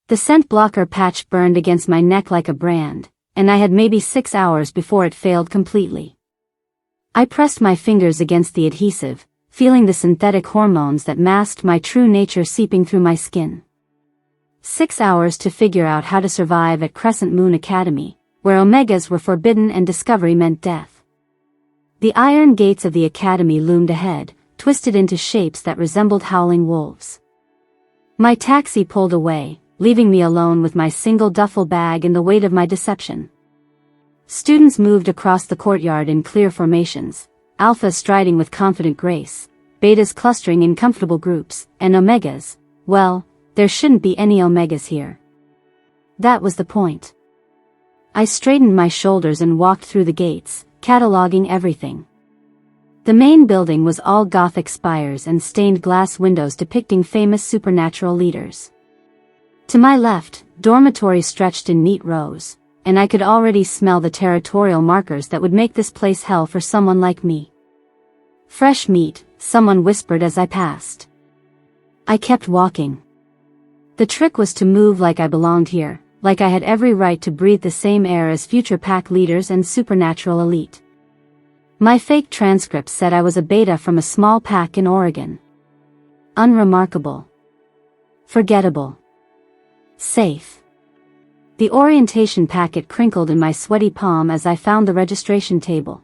The scent blocker patch burned against my neck like a brand, and I had maybe 6 hours before it failed completely. I pressed my fingers against the adhesive, feeling the synthetic hormones that masked my true nature seeping through my skin. 6 hours to figure out how to survive at Crescent Moon Academy, where omegas were forbidden and discovery meant death. The iron gates of the academy loomed ahead, twisted into shapes that resembled howling wolves. My taxi pulled away, leaving me alone with my single duffel bag and the weight of my deception. Students moved across the courtyard in clear formations, alphas striding with confident grace, betas clustering in comfortable groups, and omegas, well, there shouldn't be any omegas here. That was the point. I straightened my shoulders and walked through the gates, cataloging everything. The main building was all Gothic spires and stained glass windows depicting famous supernatural leaders. To my left, dormitories stretched in neat rows, and I could already smell the territorial markers that would make this place hell for someone like me. Fresh meat, someone whispered as I passed. I kept walking. The trick was to move like I belonged here, like I had every right to breathe the same air as future pack leaders and supernatural elite. My fake transcript said I was a beta from a small pack in Oregon. Unremarkable. Forgettable. Safe. The orientation packet crinkled in my sweaty palm as I found the registration table.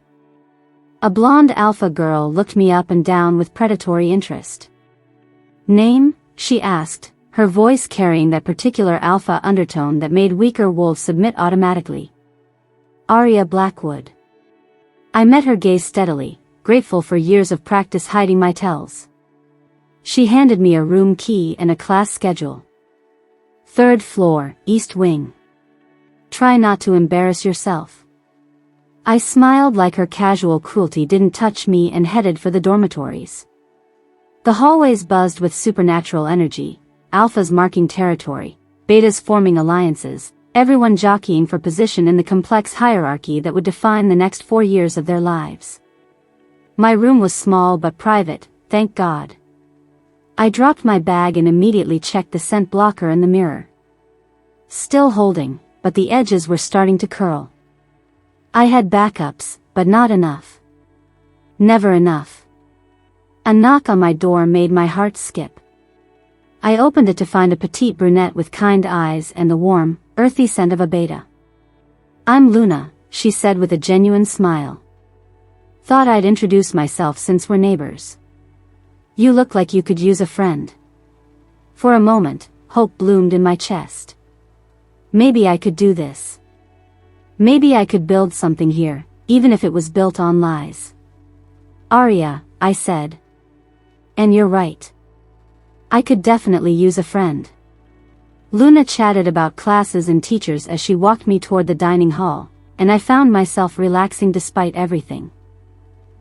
A blonde alpha girl looked me up and down with predatory interest. Name? She asked, her voice carrying that particular alpha undertone that made weaker wolves submit automatically. Aria Blackwood. I met her gaze steadily, grateful for years of practice hiding my tells. She handed me a room key and a class schedule. 3rd floor, East Wing. Try not to embarrass yourself. I smiled like her casual cruelty didn't touch me and headed for the dormitories. The hallways buzzed with supernatural energy, alphas marking territory, betas forming alliances, everyone jockeying for position in the complex hierarchy that would define the next 4 years of their lives. My room was small but private, thank God. I dropped my bag and immediately checked the scent blocker in the mirror. Still holding, but the edges were starting to curl. I had backups, but not enough. Never enough. A knock on my door made my heart skip. I opened it to find a petite brunette with kind eyes and the warm, earthy scent of a beta. I'm Luna, she said with a genuine smile. Thought I'd introduce myself since we're neighbors. You look like you could use a friend. For a moment, hope bloomed in my chest. Maybe I could do this. Maybe I could build something here, even if it was built on lies. Aria, I said. And you're right. I could definitely use a friend. Luna chatted about classes and teachers as she walked me toward the dining hall, and I found myself relaxing despite everything.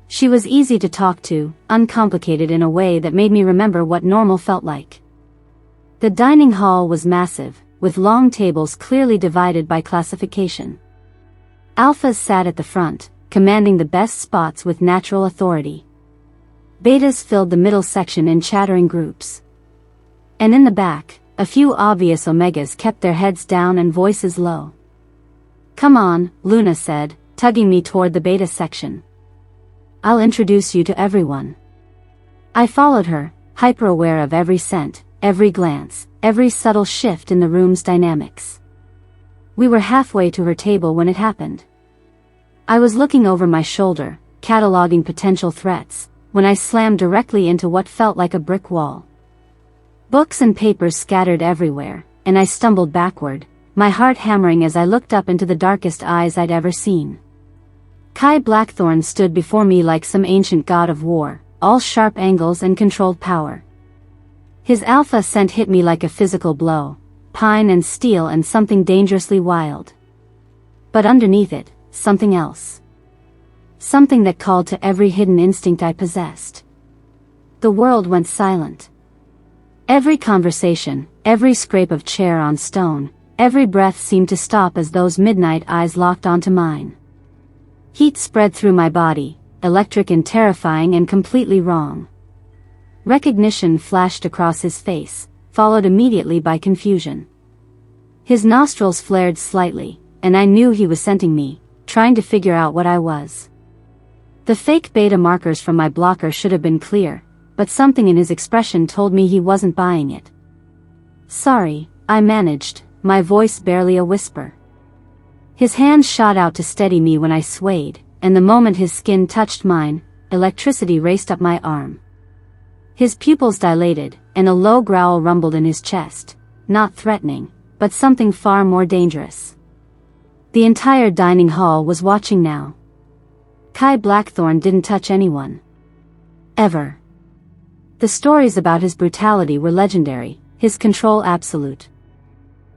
She was easy to talk to, uncomplicated in a way that made me remember what normal felt like. The dining hall was massive, with long tables clearly divided by classification. Alphas sat at the front, commanding the best spots with natural authority. Betas filled the middle section in chattering groups. And in the back, a few obvious omegas kept their heads down and voices low. Come on, Luna said, tugging me toward the beta section. I'll introduce you to everyone. I followed her, hyper-aware of every scent, every glance, every subtle shift in the room's dynamics. We were halfway to her table when it happened. I was looking over my shoulder, cataloging potential threats, when I slammed directly into what felt like a brick wall. Books and papers scattered everywhere, and I stumbled backward, my heart hammering as I looked up into the darkest eyes I'd ever seen. Kai Blackthorn stood before me like some ancient god of war, all sharp angles and controlled power. His alpha scent hit me like a physical blow, pine and steel and something dangerously wild. But underneath it, something else. Something that called to every hidden instinct I possessed. The world went silent. Every conversation, every scrape of chair on stone, every breath seemed to stop as those midnight eyes locked onto mine. Heat spread through my body, electric and terrifying and completely wrong. Recognition flashed across his face, followed immediately by confusion. His nostrils flared slightly, and I knew he was scenting me, trying to figure out what I was. The fake beta markers from my blocker should have been clear, but something in his expression told me he wasn't buying it. "Sorry," I managed, my voice barely a whisper. His hand shot out to steady me when I swayed, and the moment his skin touched mine, electricity raced up my arm. His pupils dilated, and a low growl rumbled in his chest, not threatening, but something far more dangerous. The entire dining hall was watching now. Kai Blackthorne didn't touch anyone. Ever. The stories about his brutality were legendary, his control absolute.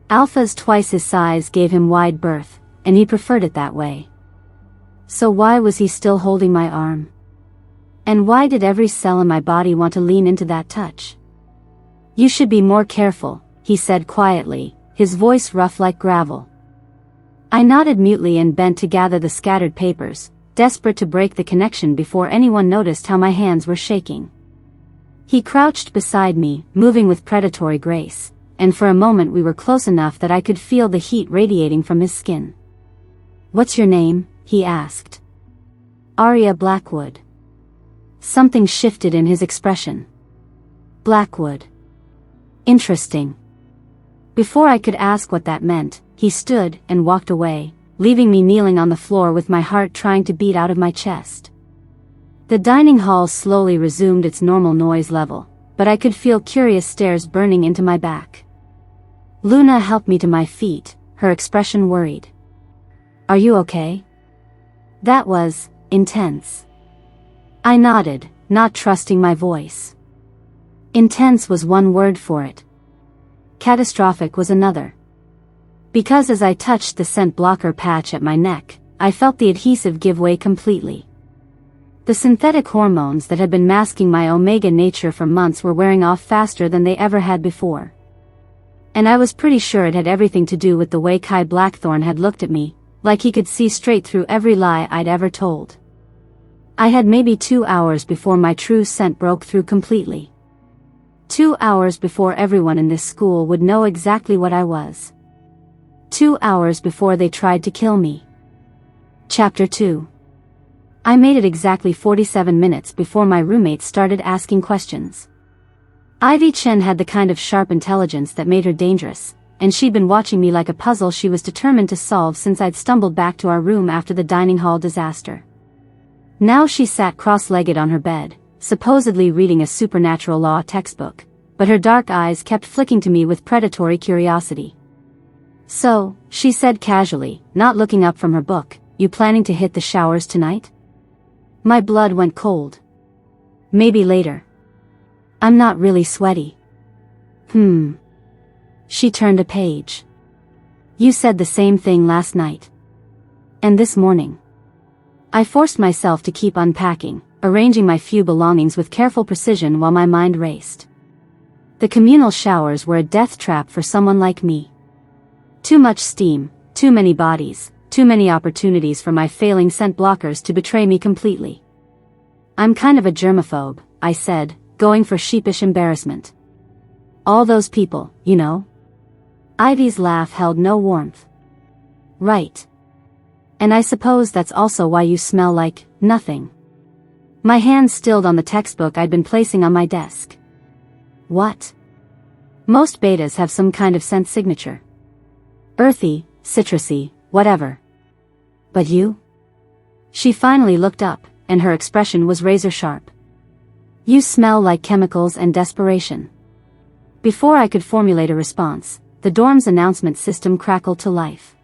Alphas twice his size gave him wide berth, and he preferred it that way. So why was he still holding my arm? And why did every cell in my body want to lean into that touch? "You should be more careful," he said quietly, his voice rough like gravel. I nodded mutely and bent to gather the scattered papers, desperate to break the connection before anyone noticed how my hands were shaking. He crouched beside me, moving with predatory grace, and for a moment we were close enough that I could feel the heat radiating from his skin. "What's your name?" he asked. "Arya Blackwood." Something shifted in his expression. Blackwood. Interesting. Before I could ask what that meant, he stood and walked away, leaving me kneeling on the floor with my heart trying to beat out of my chest. The dining hall slowly resumed its normal noise level, but I could feel curious stares burning into my back. Luna helped me to my feet, her expression worried. "Are you okay?" That was intense. I nodded, not trusting my voice. Intense was one word for it. Catastrophic was another. Because as I touched the scent blocker patch at my neck, I felt the adhesive give way completely. The synthetic hormones that had been masking my omega nature for months were wearing off faster than they ever had before. And I was pretty sure it had everything to do with the way Kai Blackthorne had looked at me, like he could see straight through every lie I'd ever told. I had maybe 2 hours before my true scent broke through completely. 2 hours before everyone in this school would know exactly what I was. 2 hours before they tried to kill me. Chapter 2. I made it exactly 47 minutes before my roommates started asking questions. Ivy Chen had the kind of sharp intelligence that made her dangerous, and she'd been watching me like a puzzle she was determined to solve since I'd stumbled back to our room after the dining hall disaster. Now she sat cross-legged on her bed, supposedly reading a supernatural law textbook, but her dark eyes kept flicking to me with predatory curiosity. "So," she said casually, not looking up from her book, "you planning to hit the showers tonight?" My blood went cold. "Maybe later. I'm not really sweaty." She turned a page. "You said the same thing last night. And this morning." I forced myself to keep unpacking, arranging my few belongings with careful precision while my mind raced. The communal showers were a death trap for someone like me. Too much steam, too many bodies, too many opportunities for my failing scent blockers to betray me completely. "I'm kind of a germaphobe," I said, going for sheepish embarrassment. "All those people, you know?" Ivy's laugh held no warmth. "Right. And I suppose that's also why you smell like nothing." My hand stilled on the textbook I'd been placing on my desk. "What?" "Most betas have some kind of scent signature. Earthy, citrusy, whatever. But you?" She finally looked up, and her expression was razor sharp. "You smell like chemicals and desperation." Before I could formulate a response, the dorm's announcement system crackled to life.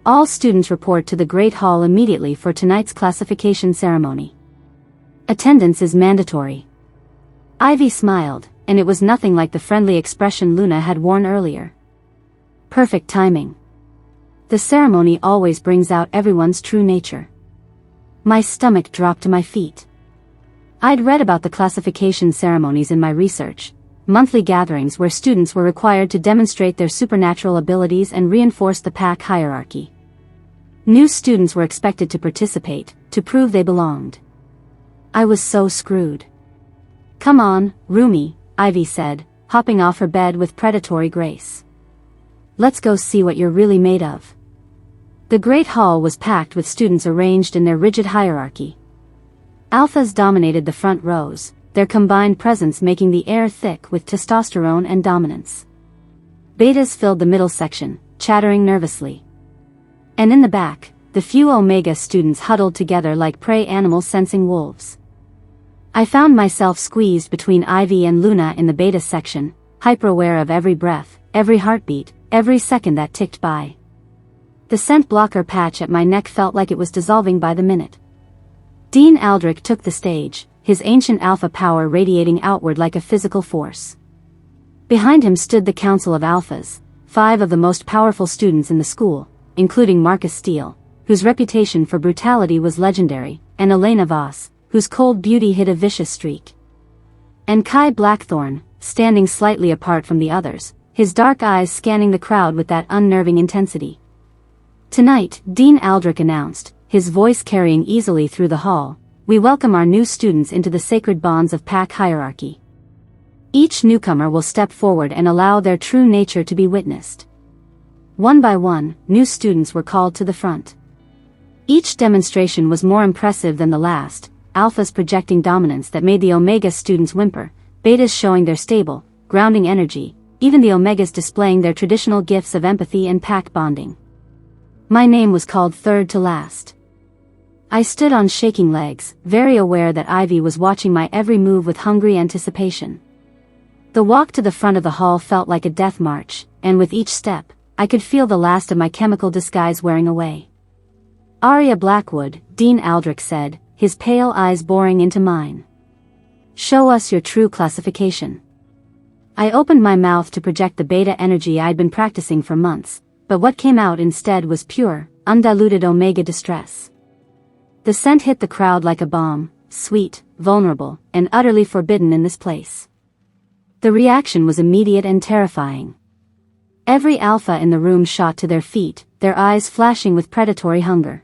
"All students report to the Great Hall immediately for tonight's classification ceremony. Attendance is mandatory." Ivy smiled, and it was nothing like the friendly expression Luna had worn earlier. Perfect timing. The ceremony always brings out everyone's true nature. My stomach dropped to my feet. I'd read about the classification ceremonies in my research, monthly gatherings where students were required to demonstrate their supernatural abilities and reinforce the pack hierarchy. New students were expected to participate, to prove they belonged. I was so screwed. "Come on, Rumi," Ivy said, hopping off her bed with predatory grace. Let's go see what you're really made of. The great hall was packed with students arranged in their rigid hierarchy. Alphas dominated the front rows, their combined presence making the air thick with testosterone and dominance. Betas filled the middle section, chattering nervously. And in the back, the few Omega students huddled together like prey animals sensing wolves. I found myself squeezed between Ivy and Luna in the Beta section, hyper-aware of every breath, every heartbeat, every second that ticked by. The scent blocker patch at my neck felt like it was dissolving by the minute. Dean Aldrich took the stage, his ancient alpha power radiating outward like a physical force. Behind him stood the Council of Alphas, 5 of the most powerful students in the school, including Marcus Steele, whose reputation for brutality was legendary, and Elena Voss, whose cold beauty hid a vicious streak. And Kai Blackthorne, standing slightly apart from the others, his dark eyes scanning the crowd with that unnerving intensity. Tonight, Dean Aldrich announced, his voice carrying easily through the hall, we welcome our new students into the sacred bonds of pack hierarchy. Each newcomer will step forward and allow their true nature to be witnessed. One by one, new students were called to the front. Each demonstration was more impressive than the last, Alphas projecting dominance that made the Omega students whimper, Betas showing their stable, grounding energy, even the Omegas displaying their traditional gifts of empathy and pack bonding. My name was called third to last. I stood on shaking legs, very aware that Ivy was watching my every move with hungry anticipation. The walk to the front of the hall felt like a death march, and with each step, I could feel the last of my chemical disguise wearing away. Arya Blackwood, Dean Aldrich said, his pale eyes boring into mine. Show us your true classification. I opened my mouth to project the beta energy I'd been practicing for months, but what came out instead was pure, undiluted Omega distress. The scent hit the crowd like a bomb, sweet, vulnerable, and utterly forbidden in this place. The reaction was immediate and terrifying. Every alpha in the room shot to their feet, their eyes flashing with predatory hunger.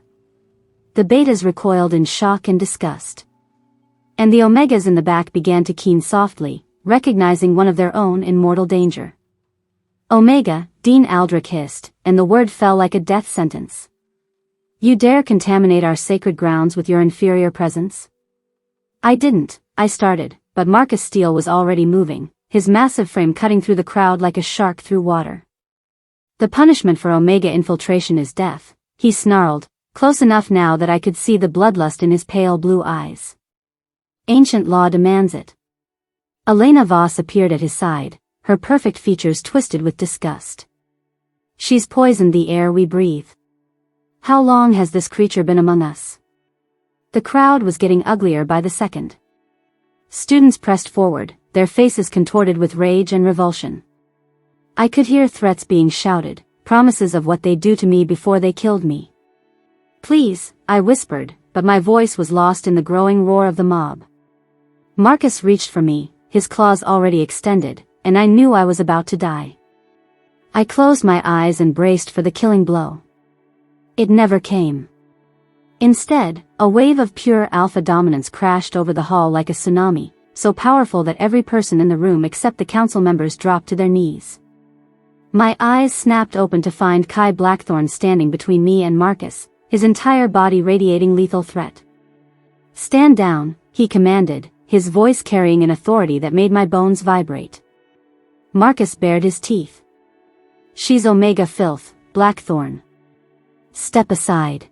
The betas recoiled in shock and disgust. And the Omegas in the back began to keen softly, recognizing one of their own in mortal danger. Omega, Dean Aldrich hissed, and the word fell like a death sentence. You dare contaminate our sacred grounds with your inferior presence? I didn't, I started, but Marcus Steele was already moving, his massive frame cutting through the crowd like a shark through water. The punishment for Omega infiltration is death, he snarled, close enough now that I could see the bloodlust in his pale blue eyes. Ancient law demands it. Elena Voss appeared at his side, her perfect features twisted with disgust. She's poisoned the air we breathe. How long has this creature been among us? The crowd was getting uglier by the second. Students pressed forward, their faces contorted with rage and revulsion. I could hear threats being shouted, promises of what they'd do to me before they killed me. Please, I whispered, but my voice was lost in the growing roar of the mob. Marcus reached for me, his claws already extended, and I knew I was about to die. I closed my eyes and braced for the killing blow. It never came. Instead, a wave of pure alpha dominance crashed over the hall like a tsunami, so powerful that every person in the room except the council members dropped to their knees. My eyes snapped open to find Kai Blackthorne standing between me and Marcus, his entire body radiating lethal threat. Stand down, he commanded, his voice carrying an authority that made my bones vibrate. Marcus bared his teeth. She's Omega filth, Blackthorne. Step aside.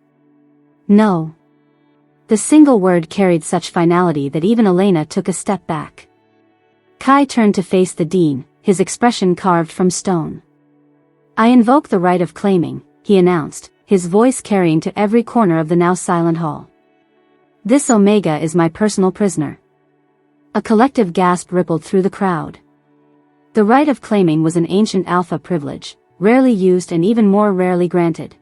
No. The single word carried such finality that even Elena took a step back. Kai turned to face the dean, his expression carved from stone. I invoke the right of claiming, he announced, his voice carrying to every corner of the now silent hall. This Omega is my personal prisoner. A collective gasp rippled through the crowd. The right of claiming was an ancient alpha privilege, rarely used and even more rarely granted.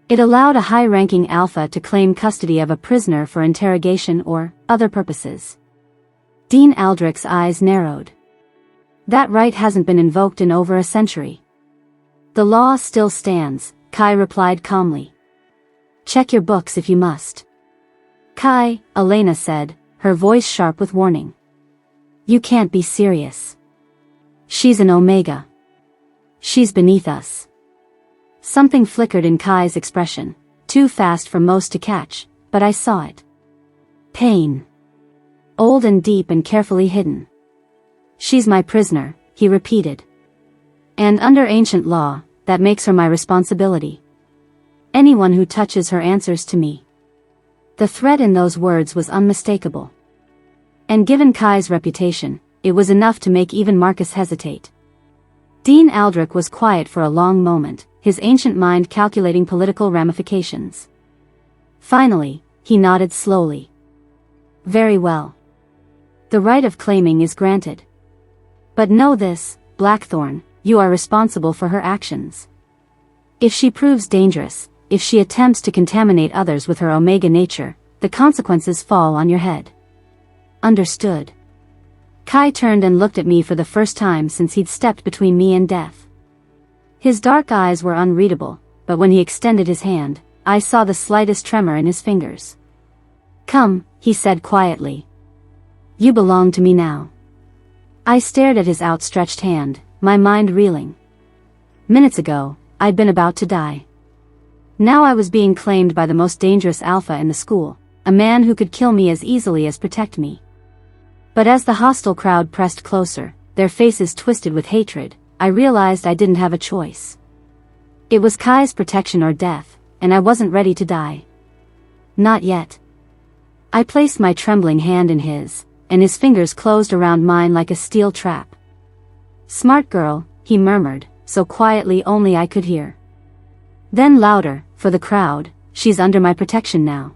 It allowed a high-ranking alpha to claim custody of a prisoner for interrogation or other purposes. Dean Aldrich's eyes narrowed. That right hasn't been invoked in over a century. The law still stands, Kai replied calmly. Check your books if you must. Kai, Elena said, her voice sharp with warning. You can't be serious. She's an Omega. She's beneath us. Something flickered in Kai's expression, too fast for most to catch, but I saw it. Pain. Old and deep and carefully hidden. She's my prisoner, he repeated. And under ancient law, that makes her my responsibility. Anyone who touches her answers to me. The threat in those words was unmistakable. And given Kai's reputation, it was enough to make even Marcus hesitate. Dean Aldrich was quiet for a long moment, his ancient mind calculating political ramifications. Finally, he nodded slowly. Very well. The right of claiming is granted. But know this, Blackthorn, you are responsible for her actions. If she proves dangerous, if she attempts to contaminate others with her Omega nature, the consequences fall on your head. Understood. Kai turned and looked at me for the first time since he'd stepped between me and death. His dark eyes were unreadable, but when he extended his hand, I saw the slightest tremor in his fingers. Come, he said quietly. You belong to me now. I stared at his outstretched hand, my mind reeling. Minutes ago, I'd been about to die. Now I was being claimed by the most dangerous alpha in the school, a man who could kill me as easily as protect me. But as the hostile crowd pressed closer, their faces twisted with hatred, I realized I didn't have a choice. It was Kai's protection or death, and I wasn't ready to die. Not yet. I placed my trembling hand in his, and his fingers closed around mine like a steel trap. Smart girl, he murmured, so quietly only I could hear. Then louder, for the crowd, she's under my protection now.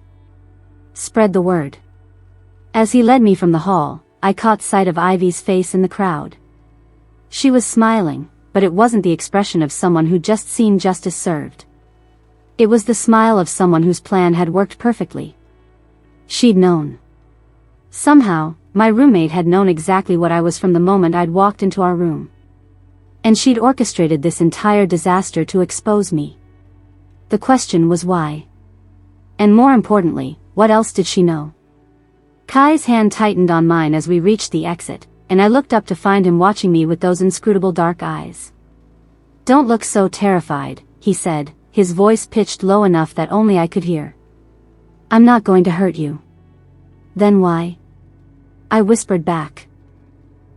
Spread the word. As he led me from the hall, I caught sight of Ivy's face in the crowd. She was smiling, but it wasn't the expression of someone who'd just seen justice served. It was the smile of someone whose plan had worked perfectly. She'd known. Somehow, my roommate had known exactly what I was from the moment I'd walked into our room. And she'd orchestrated this entire disaster to expose me. The question was why? And more importantly, what else did she know? Kai's hand tightened on mine as we reached the exit, and I looked up to find him watching me with those inscrutable dark eyes. Don't look so terrified, he said, his voice pitched low enough that only I could hear. I'm not going to hurt you. Then why? I whispered back.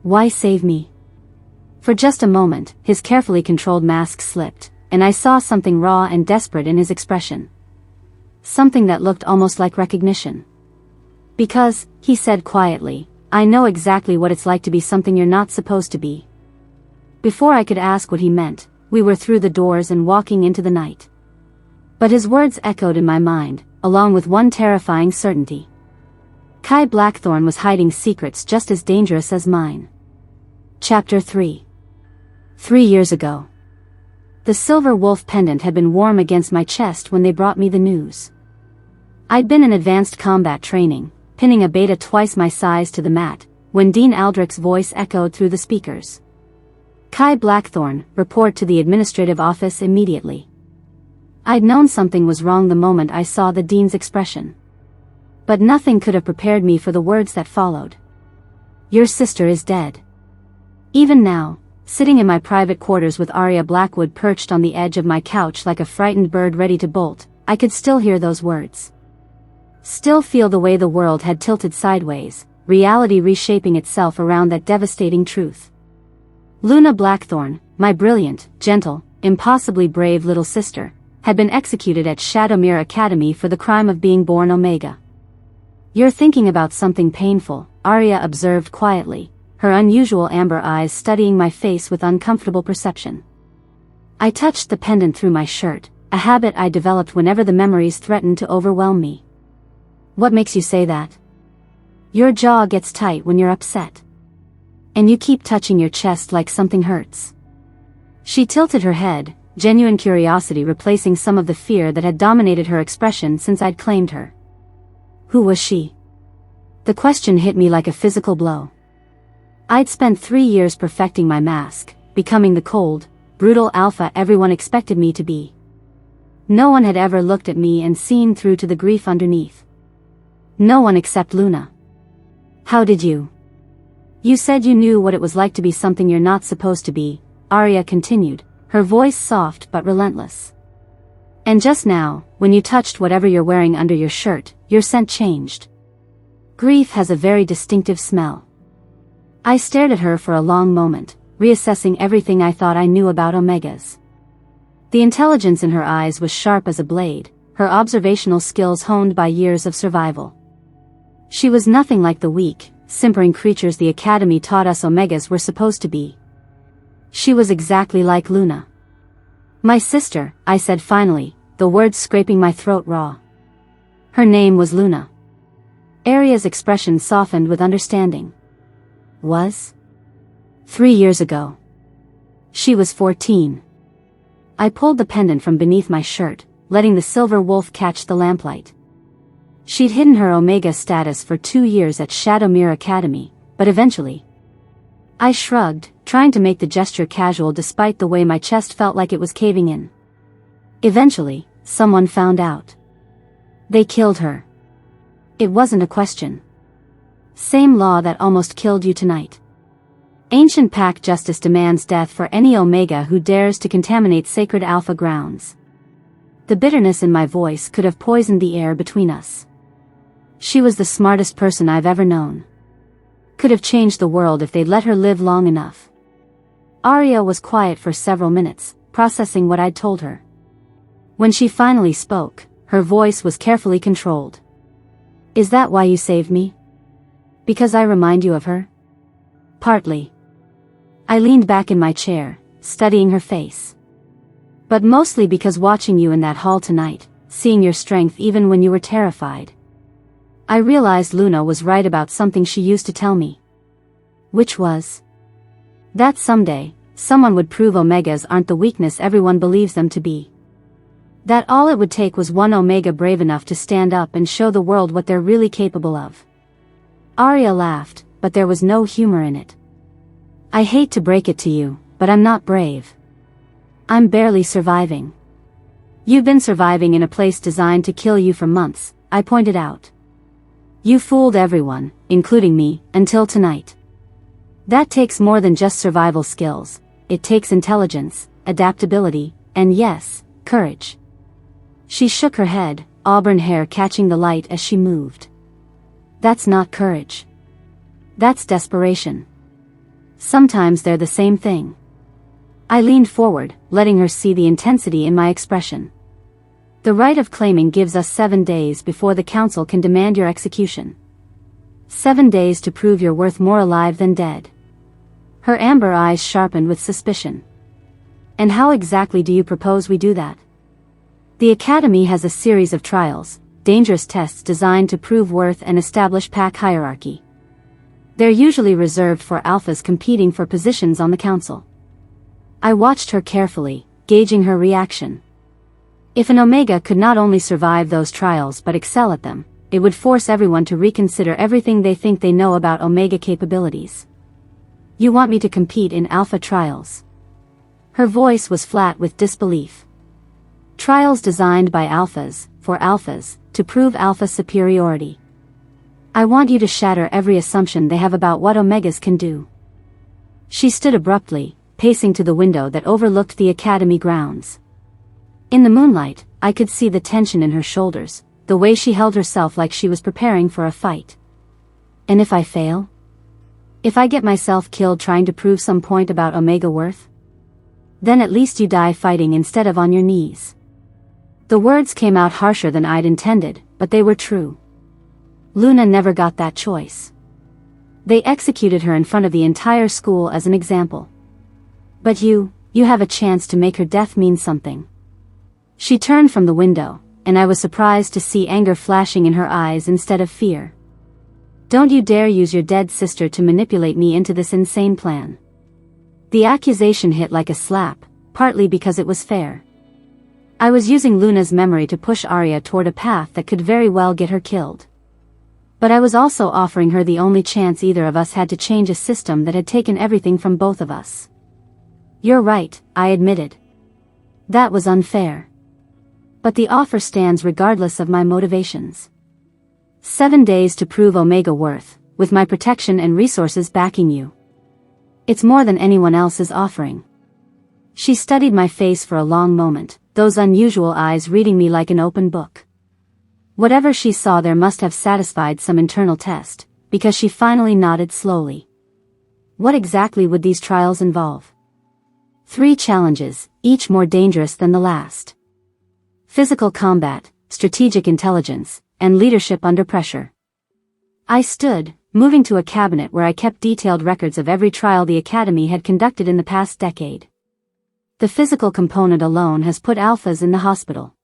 Why save me? For just a moment, his carefully controlled mask slipped, and I saw something raw and desperate in his expression. Something that looked almost like recognition. Because, he said quietly, I know exactly what it's like to be something you're not supposed to be. Before I could ask what he meant, we were through the doors and walking into the night. But his words echoed in my mind, along with one terrifying certainty. Kai Blackthorn was hiding secrets just as dangerous as mine. Chapter 3. 3 years ago. The silver wolf pendant had been warm against my chest when they brought me the news. I'd been in advanced combat training, pinning a beta twice my size to the mat, when Dean Aldrich's voice echoed through the speakers. Kai Blackthorn, report to the administrative office immediately. I'd known something was wrong the moment I saw the dean's expression. But nothing could have prepared me for the words that followed. Your sister is dead. Even now, sitting in my private quarters with Arya Blackwood perched on the edge of my couch like a frightened bird ready to bolt, I could still hear those words. Still feel the way the world had tilted sideways, reality reshaping itself around that devastating truth. Luna Blackthorn, my brilliant, gentle, impossibly brave little sister, had been executed at Shadowmere Academy for the crime of being born Omega. You're thinking about something painful, Arya observed quietly, her unusual amber eyes studying my face with uncomfortable perception. I touched the pendant through my shirt, a habit I developed whenever the memories threatened to overwhelm me. What makes you say that? Your jaw gets tight when you're upset. And you keep touching your chest like something hurts. She tilted her head, genuine curiosity replacing some of the fear that had dominated her expression since I'd claimed her. Who was she? The question hit me like a physical blow. I'd spent 3 years perfecting my mask, becoming the cold, brutal alpha everyone expected me to be. No one had ever looked at me and seen through to the grief underneath. No one except Luna. How did you? You said you knew what it was like to be something you're not supposed to be, Arya continued, her voice soft but relentless. And just now, when you touched whatever you're wearing under your shirt, your scent changed. Grief has a very distinctive smell. I stared at her for a long moment, reassessing everything I thought I knew about omegas. The intelligence in her eyes was sharp as a blade, her observational skills honed by years of survival. She was nothing like the weak, simpering creatures the Academy taught us omegas were supposed to be. She was exactly like Luna. My sister, I said finally, the words scraping my throat raw. Her name was Luna. Aria's expression softened with understanding. Was? 3 years ago. She was 14. I pulled the pendant from beneath my shirt, letting the silver wolf catch the lamplight. She'd hidden her Omega status for 2 years at Shadowmere Academy, but eventually. I shrugged, trying to make the gesture casual despite the way my chest felt like it was caving in. Eventually, someone found out. They killed her. It wasn't a question. Same law that almost killed you tonight. Ancient pack justice demands death for any Omega who dares to contaminate sacred Alpha grounds. The bitterness in my voice could have poisoned the air between us. She was the smartest person I've ever known. Could have changed the world if they'd let her live long enough. Aria was quiet for several minutes, processing what I'd told her. When she finally spoke, her voice was carefully controlled. Is that why you saved me? Because I remind you of her? Partly. I leaned back in my chair, studying her face. But mostly because watching you in that hall tonight, seeing your strength even when you were terrified. I realized Luna was right about something she used to tell me. Which was? That someday, someone would prove Omegas aren't the weakness everyone believes them to be. That all it would take was one Omega brave enough to stand up and show the world what they're really capable of. Aria laughed, but there was no humor in it. I hate to break it to you, but I'm not brave. I'm barely surviving. You've been surviving in a place designed to kill you for months, I pointed out. You fooled everyone, including me, until tonight. That takes more than just survival skills, it takes intelligence, adaptability, and yes, courage. She shook her head, auburn hair catching the light as she moved. That's not courage. That's desperation. Sometimes they're the same thing. I leaned forward, letting her see the intensity in my expression. The right of claiming gives us 7 days before the council can demand your execution. 7 days to prove you're worth more alive than dead. Her amber eyes sharpened with suspicion. And how exactly do you propose we do that? The Academy has a series of trials, dangerous tests designed to prove worth and establish pack hierarchy. They're usually reserved for alphas competing for positions on the council. I watched her carefully, gauging her reaction. If an Omega could not only survive those trials but excel at them, it would force everyone to reconsider everything they think they know about Omega capabilities. You want me to compete in Alpha trials? Her voice was flat with disbelief. Trials designed by Alphas, for Alphas, to prove Alpha superiority. I want you to shatter every assumption they have about what Omegas can do. She stood abruptly, pacing to the window that overlooked the Academy grounds. In the moonlight, I could see the tension in her shoulders, the way she held herself like she was preparing for a fight. And if I fail? If I get myself killed trying to prove some point about Omega worth? Then at least you die fighting instead of on your knees. The words came out harsher than I'd intended, but they were true. Luna never got that choice. They executed her in front of the entire school as an example. But you have a chance to make her death mean something. She turned from the window, and I was surprised to see anger flashing in her eyes instead of fear. Don't you dare use your dead sister to manipulate me into this insane plan. The accusation hit like a slap, partly because it was fair. I was using Luna's memory to push Aria toward a path that could very well get her killed. But I was also offering her the only chance either of us had to change a system that had taken everything from both of us. You're right, I admitted. That was unfair. But the offer stands regardless of my motivations. 7 days to prove Omega worth, with my protection and resources backing you. It's more than anyone else is offering. She studied my face for a long moment, those unusual eyes reading me like an open book. Whatever she saw there must have satisfied some internal test, because she finally nodded slowly. What exactly would these trials involve? 3 challenges, each more dangerous than the last. Physical combat, strategic intelligence, and leadership under pressure. I stood, moving to a cabinet where I kept detailed records of every trial the Academy had conducted in the past decade. The physical component alone has put alphas in the hospital.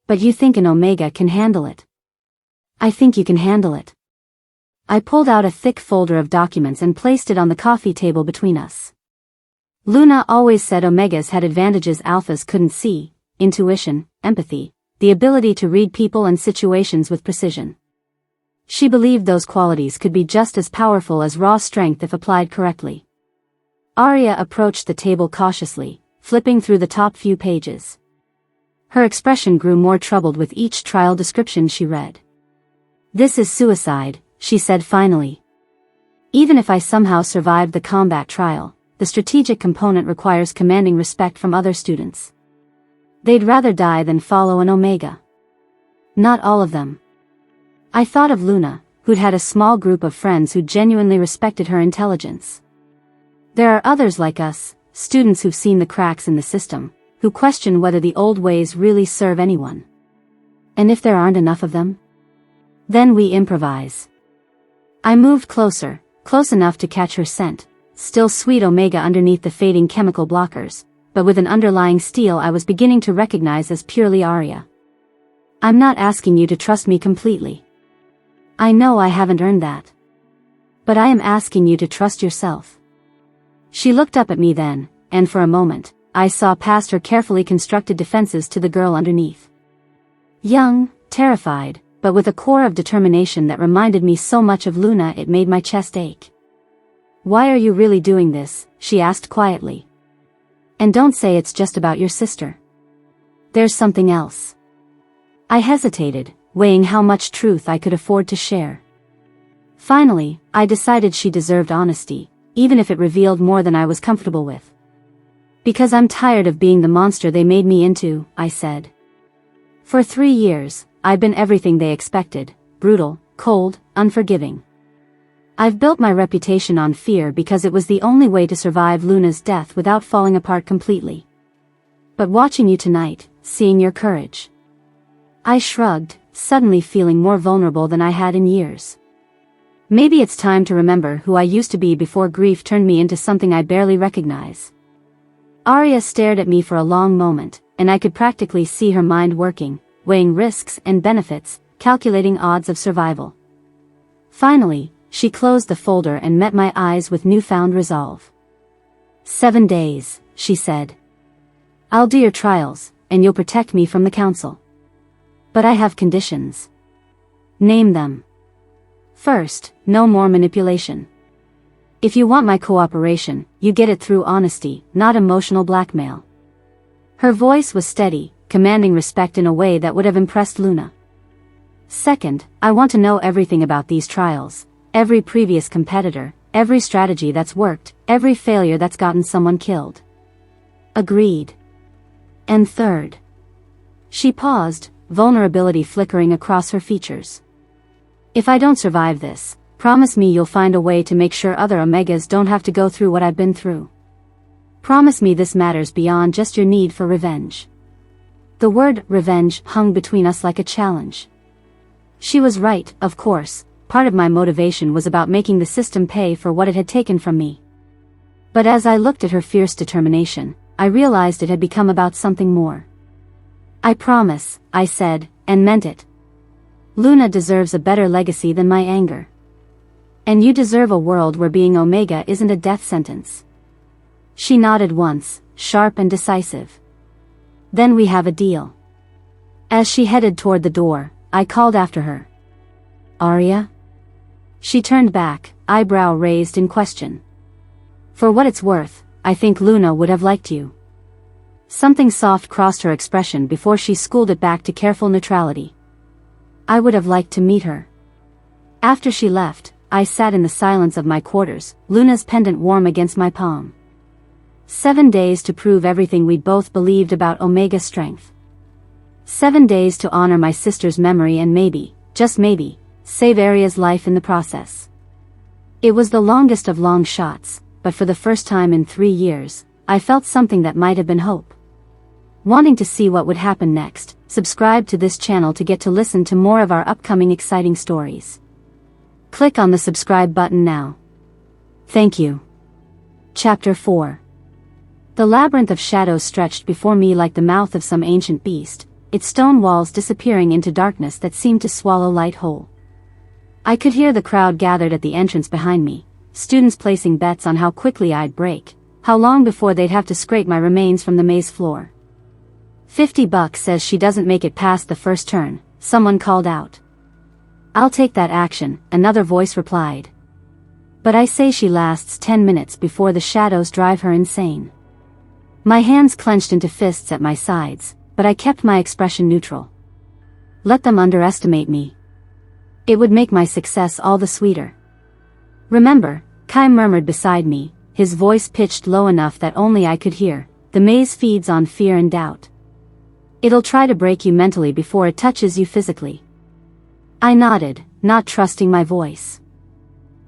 But you think an Omega can handle it? I think you can handle it. I pulled out a thick folder of documents and placed it on the coffee table between us. Luna always said Omegas had advantages alphas couldn't see: intuition, empathy, the ability to read people and situations with precision. She believed those qualities could be just as powerful as raw strength if applied correctly. Arya approached the table cautiously, flipping through the top few pages. Her expression grew more troubled with each trial description she read. "This is suicide," she said finally. "Even if I somehow survived the combat trial, the strategic component requires commanding respect from other students. They'd rather die than follow an Omega. Not all of them." I thought of Luna, who'd had a small group of friends who genuinely respected her intelligence. There are others like us, students who've seen the cracks in the system, who question whether the old ways really serve anyone. And if there aren't enough of them? Then we improvise. I moved closer, close enough to catch her scent, still sweet Omega underneath the fading chemical blockers, but with an underlying steel I was beginning to recognize as purely Arya. "I'm not asking you to trust me completely. I know I haven't earned that. But I am asking you to trust yourself." She looked up at me then, and for a moment, I saw past her carefully constructed defenses to the girl underneath. Young, terrified, but with a core of determination that reminded me so much of Luna it made my chest ache. "Why are you really doing this?" she asked quietly. "And don't say it's just about your sister. There's something else." I hesitated, weighing how much truth I could afford to share. Finally, I decided she deserved honesty, even if it revealed more than I was comfortable with. "Because I'm tired of being the monster they made me into," I said. "For 3 years, I've been everything they expected: brutal, cold, unforgiving. I've built my reputation on fear because it was the only way to survive Luna's death without falling apart completely. But watching you tonight, seeing your courage..." I shrugged, suddenly feeling more vulnerable than I had in years. Maybe it's time to remember who I used to be before grief turned me into something I barely recognize. Arya stared at me for a long moment, and I could practically see her mind working, weighing risks and benefits, calculating odds of survival. Finally, she closed the folder and met my eyes with newfound resolve. 7 days, she said. "I'll do your trials, and you'll protect me from the council. But I have conditions." "Name them." "First, no more manipulation. If you want my cooperation, you get it through honesty, not emotional blackmail." Her voice was steady, commanding respect in a way that would have impressed Luna. "Second, I want to know everything about these trials, every previous competitor, every strategy that's worked, every failure that's gotten someone killed." "Agreed." "And third..." She paused, vulnerability flickering across her features. "If I don't survive this, promise me you'll find a way to make sure other Omegas don't have to go through what I've been through. Promise me this matters beyond just your need for revenge." The word revenge hung between us like a challenge. She was right, of course. Part of my motivation was about making the system pay for what it had taken from me. But as I looked at her fierce determination, I realized it had become about something more. "I promise," I said, and meant it. "Luna deserves a better legacy than my anger. And you deserve a world where being Omega isn't a death sentence." She nodded once, sharp and decisive. "Then we have a deal." As she headed toward the door, I called after her. "Arya?" She turned back, eyebrow raised in question. "For what it's worth, I think Luna would have liked you." Something soft crossed her expression before she schooled it back to careful neutrality. "I would have liked to meet her." After she left, I sat in the silence of my quarters, Luna's pendant warm against my palm. 7 days to prove everything we'd both believed about Omega's strength. 7 days to honor my sister's memory and maybe, just maybe, save Aria's life in the process. It was the longest of long shots, but for the first time in 3 years, I felt something that might have been hope. Wanting to see what would happen next, subscribe to this channel to get to listen to more of our upcoming exciting stories. Click on the subscribe button now. Thank you. Chapter 4. The labyrinth of shadows stretched before me like the mouth of some ancient beast, its stone walls disappearing into darkness that seemed to swallow light whole. I could hear the crowd gathered at the entrance behind me, students placing bets on how quickly I'd break, how long before they'd have to scrape my remains from the maze floor. $50 says she doesn't make it past the first turn, someone called out. I'll take that action, another voice replied. But I say she lasts 10 minutes before the shadows drive her insane. My hands clenched into fists at my sides, but I kept my expression neutral. Let them underestimate me. It would make my success all the sweeter. Remember, Kai murmured beside me, his voice pitched low enough that only I could hear, the maze feeds on fear and doubt. It'll try to break you mentally before it touches you physically. I nodded, not trusting my voice.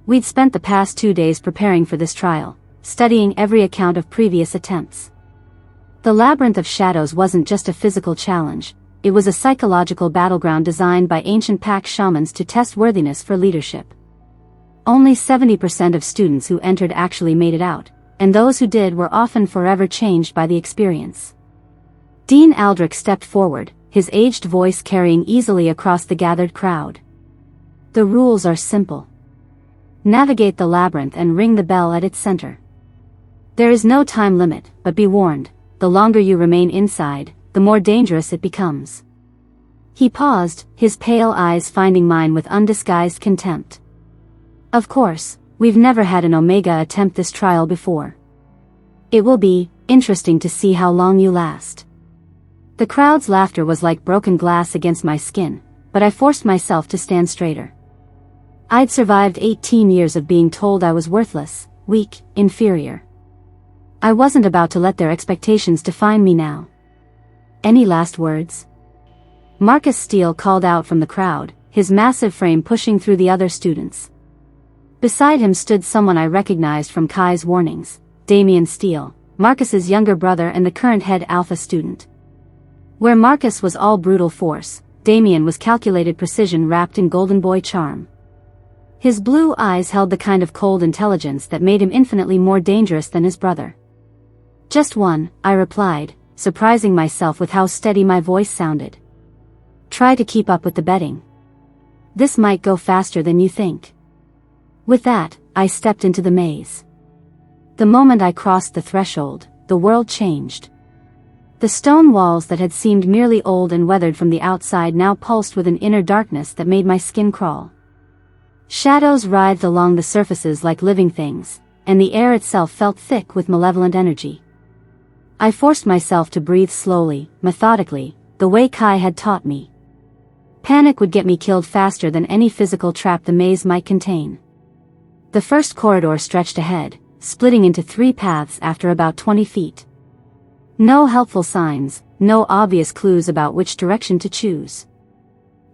We'd spent the past 2 days preparing for this trial, studying every account of previous attempts. The labyrinth of shadows wasn't just a physical challenge, it was a psychological battleground designed by ancient pack shamans to test worthiness for leadership. Only 70% of students who entered actually made it out, and those who did were often forever changed by the experience. Dean Aldrich stepped forward, his aged voice carrying easily across the gathered crowd. The rules are simple. Navigate the labyrinth and ring the bell at its center. There is no time limit, but be warned, the longer you remain inside, the more dangerous it becomes. He paused, his pale eyes finding mine with undisguised contempt. Of course, we've never had an Omega attempt this trial before. It will be interesting to see how long you last. The crowd's laughter was like broken glass against my skin, but I forced myself to stand straighter. I'd survived 18 years of being told I was worthless, weak, inferior. I wasn't about to let their expectations define me now. Any last words? Marcus Steele called out from the crowd, his massive frame pushing through the other students. Beside him stood someone I recognized from Kai's warnings, Damian Steele, Marcus's younger brother and the current head alpha student. Where Marcus was all brutal force, Damian was calculated precision wrapped in golden boy charm. His blue eyes held the kind of cold intelligence that made him infinitely more dangerous than his brother. Just one, I replied, surprising myself with how steady my voice sounded. Try to keep up with the betting. This might go faster than you think. With that, I stepped into the maze. The moment I crossed the threshold, the world changed. The stone walls that had seemed merely old and weathered from the outside now pulsed with an inner darkness that made my skin crawl. Shadows writhed along the surfaces like living things, and the air itself felt thick with malevolent energy. I forced myself to breathe slowly, methodically, the way Kai had taught me. Panic would get me killed faster than any physical trap the maze might contain. The first corridor stretched ahead, splitting into 3 paths after about 20 feet. No helpful signs, no obvious clues about which direction to choose.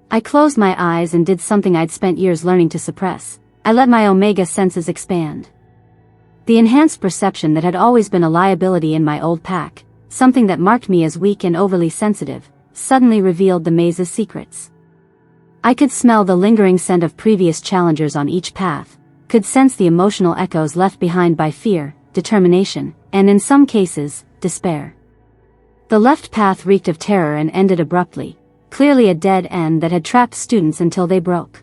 I closed my eyes and did something I'd spent years learning to suppress. I let my Omega senses expand. The enhanced perception that had always been a liability in my old pack, something that marked me as weak and overly sensitive, suddenly revealed the maze's secrets. I could smell the lingering scent of previous challengers on each path, could sense the emotional echoes left behind by fear, determination, and in some cases, despair. The left path reeked of terror and ended abruptly, clearly a dead end that had trapped students until they broke.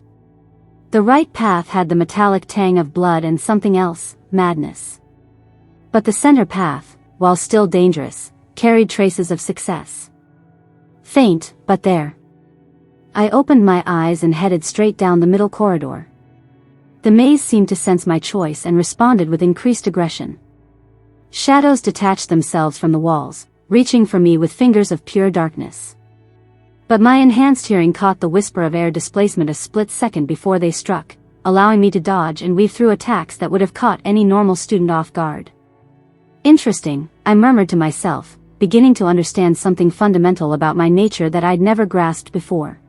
The right path had the metallic tang of blood and something else, madness. But the center path, while still dangerous, carried traces of success. Faint, but there. I opened my eyes and headed straight down the middle corridor. The maze seemed to sense my choice and responded with increased aggression. Shadows detached themselves from the walls, reaching for me with fingers of pure darkness. But my enhanced hearing caught the whisper of air displacement a split second before they struck, allowing me to dodge and weave through attacks that would have caught any normal student off guard. Interesting, I murmured to myself, beginning to understand something fundamental about my nature that I'd never grasped before.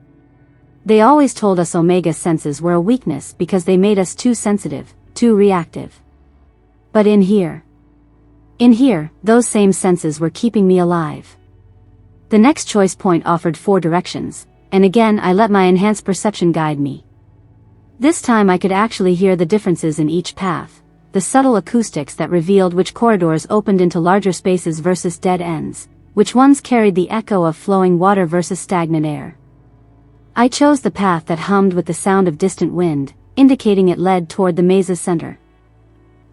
They always told us Omega senses were a weakness because they made us too sensitive, too reactive. But in here, those same senses were keeping me alive. The next choice point offered 4 directions, and again I let my enhanced perception guide me. This time I could actually hear the differences in each path, the subtle acoustics that revealed which corridors opened into larger spaces versus dead ends, which ones carried the echo of flowing water versus stagnant air. I chose the path that hummed with the sound of distant wind, indicating it led toward the maze's center.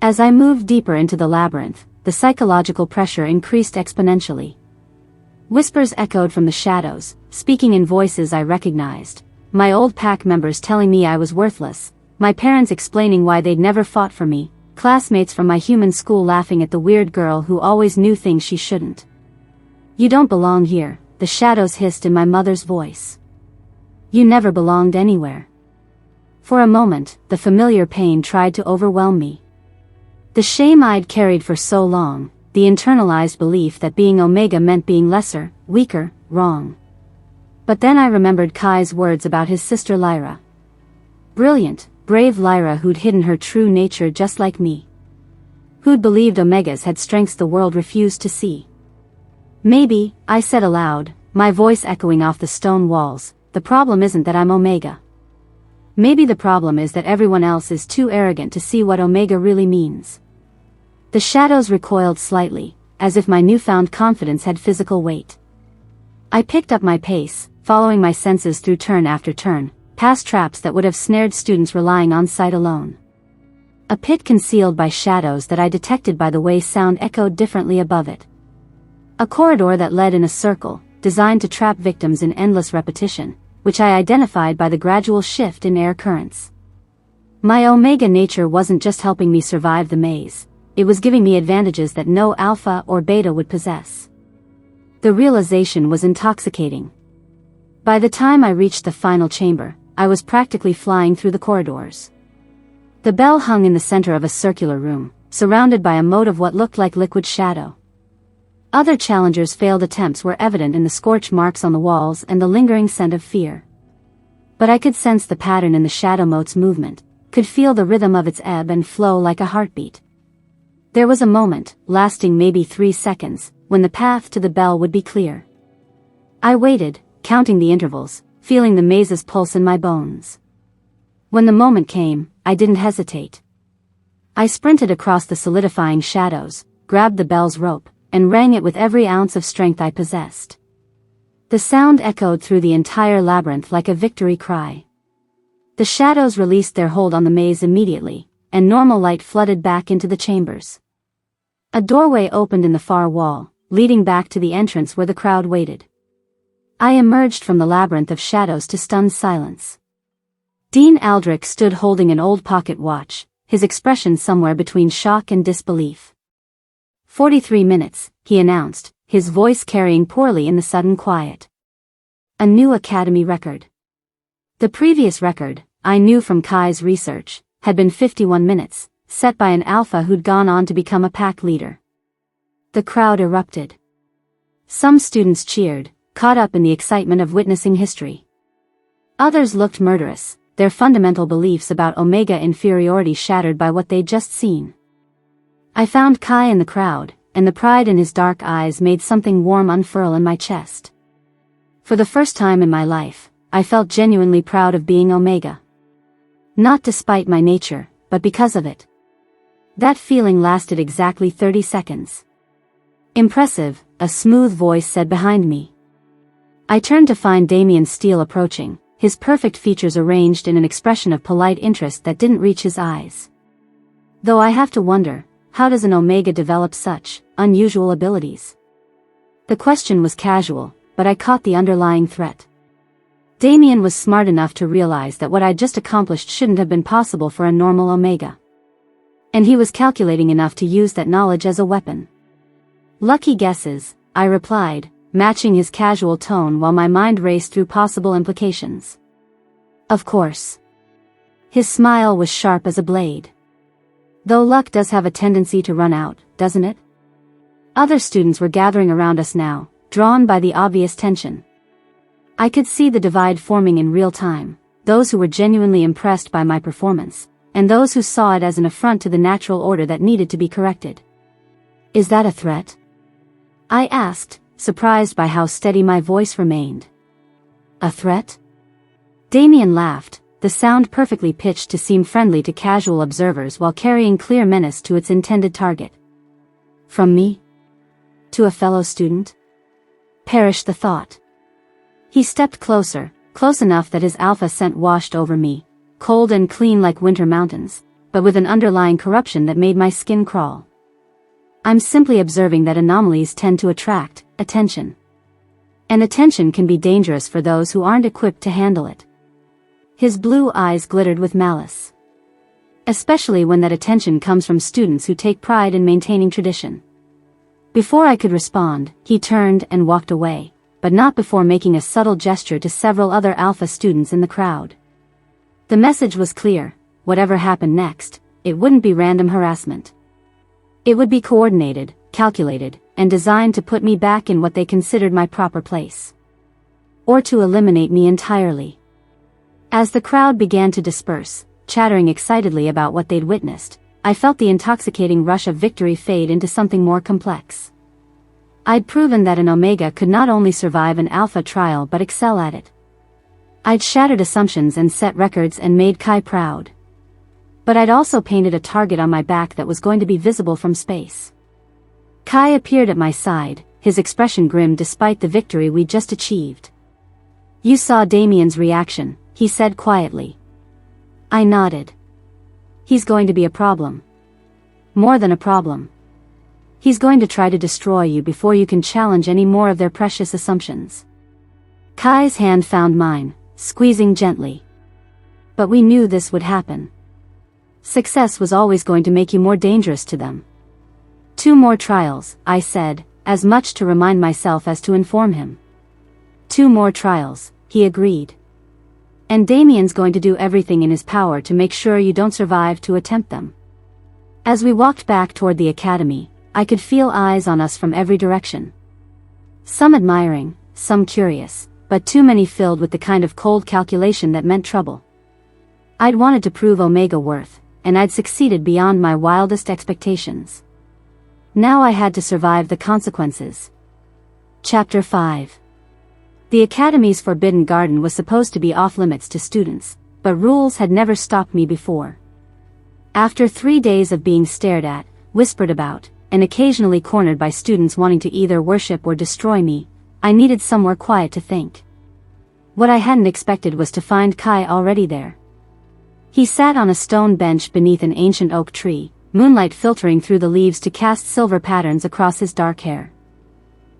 As I moved deeper into the labyrinth, the psychological pressure increased exponentially. Whispers echoed from the shadows, speaking in voices I recognized. My old pack members telling me I was worthless, my parents explaining why they'd never fought for me, classmates from my human school laughing at the weird girl who always knew things she shouldn't. "You don't belong here," the shadows hissed in my mother's voice. "You never belonged anywhere." For a moment, the familiar pain tried to overwhelm me. The shame I'd carried for so long, the internalized belief that being Omega meant being lesser, weaker, wrong. But then I remembered Kai's words about his sister Lyra. Brilliant, brave Lyra who'd hidden her true nature just like me. Who'd believed Omegas had strengths the world refused to see. "Maybe," I said aloud, my voice echoing off the stone walls, "the problem isn't that I'm Omega. Maybe the problem is that everyone else is too arrogant to see what Omega really means." The shadows recoiled slightly, as if my newfound confidence had physical weight. I picked up my pace, following my senses through turn after turn, past traps that would have snared students relying on sight alone. A pit concealed by shadows that I detected by the way sound echoed differently above it. A corridor that led in a circle, designed to trap victims in endless repetition, which I identified by the gradual shift in air currents. My Omega nature wasn't just helping me survive the maze, it was giving me advantages that no Alpha or Beta would possess. The realization was intoxicating. By the time I reached the final chamber, I was practically flying through the corridors. The bell hung in the center of a circular room, surrounded by a moat of what looked like liquid shadow. Other challengers' failed attempts were evident in the scorch marks on the walls and the lingering scent of fear. But I could sense the pattern in the shadow moat's movement, could feel the rhythm of its ebb and flow like a heartbeat. There was a moment, lasting maybe 3 seconds, when the path to the bell would be clear. I waited, counting the intervals, feeling the maze's pulse in my bones. When the moment came, I didn't hesitate. I sprinted across the solidifying shadows, grabbed the bell's rope, and rang it with every ounce of strength I possessed. The sound echoed through the entire labyrinth like a victory cry. The shadows released their hold on the maze immediately, and normal light flooded back into the chambers. A doorway opened in the far wall, leading back to the entrance where the crowd waited. I emerged from the labyrinth of shadows to stunned silence. Dean Aldrich stood holding an old pocket watch, his expression somewhere between shock and disbelief. 43 minutes, he announced, his voice carrying poorly in the sudden quiet. A new Academy record. The previous record, I knew from Kai's research, had been 51 minutes, set by an alpha who'd gone on to become a pack leader. The crowd erupted. Some students cheered, caught up in the excitement of witnessing history. Others looked murderous, their fundamental beliefs about Omega inferiority shattered by what they'd just seen. I found Kai in the crowd, and the pride in his dark eyes made something warm unfurl in my chest. For the first time in my life, I felt genuinely proud of being Omega. Not despite my nature, but because of it. That feeling lasted exactly 30 seconds. "Impressive," a smooth voice said behind me. I turned to find Damien Steele approaching, his perfect features arranged in an expression of polite interest that didn't reach his eyes. Though I have to wonder, how does an Omega develop such unusual abilities? The question was casual, but I caught the underlying threat. Damien was smart enough to realize that what I'd just accomplished shouldn't have been possible for a normal Omega. And he was calculating enough to use that knowledge as a weapon. "Lucky guesses," I replied, matching his casual tone while my mind raced through possible implications. "Of course." His smile was sharp as a blade. "Though luck does have a tendency to run out, doesn't it?" Other students were gathering around us now, drawn by the obvious tension. I could see the divide forming in real time, those who were genuinely impressed by my performance, and those who saw it as an affront to the natural order that needed to be corrected. "Is that a threat?" I asked, surprised by how steady my voice remained. "A threat?" Damien laughed, the sound perfectly pitched to seem friendly to casual observers while carrying clear menace to its intended target. "From me? To a fellow student?" Perished the thought. He stepped closer, close enough that his alpha scent washed over me, cold and clean like winter mountains, but with an underlying corruption that made my skin crawl. "I'm simply observing that anomalies tend to attract attention. And attention can be dangerous for those who aren't equipped to handle it." His blue eyes glittered with malice. Especially when that attention comes from students who take pride in maintaining tradition. Before I could respond, he turned and walked away, but not before making a subtle gesture to several other alpha students in the crowd. The message was clear: whatever happened next, it wouldn't be random harassment. It would be coordinated, calculated, and designed to put me back in what they considered my proper place. Or to eliminate me entirely. As the crowd began to disperse, chattering excitedly about what they'd witnessed, I felt the intoxicating rush of victory fade into something more complex. I'd proven that an Omega could not only survive an Alpha trial but excel at it. I'd shattered assumptions and set records and made Kai proud. But I'd also painted a target on my back that was going to be visible from space. Kai appeared at my side, his expression grim despite the victory we'd just achieved. "You saw Damien's reaction," he said quietly. I nodded. "He's going to be a problem. More than a problem. He's going to try to destroy you before you can challenge any more of their precious assumptions." Kai's hand found mine, squeezing gently. "But we knew this would happen. Success was always going to make you more dangerous to them." "2 more trials," I said, as much to remind myself as to inform him. "2 more trials," he agreed. "And Damien's going to do everything in his power to make sure you don't survive to attempt them." As we walked back toward the academy, I could feel eyes on us from every direction. Some admiring, some curious, but too many filled with the kind of cold calculation that meant trouble. I'd wanted to prove Omega worth, and I'd succeeded beyond my wildest expectations. Now I had to survive the consequences. Chapter 5. The Academy's Forbidden Garden was supposed to be off-limits to students, but rules had never stopped me before. After 3 days of being stared at, whispered about, and occasionally cornered by students wanting to either worship or destroy me, I needed somewhere quiet to think. What I hadn't expected was to find Kai already there. He sat on a stone bench beneath an ancient oak tree, moonlight filtering through the leaves to cast silver patterns across his dark hair.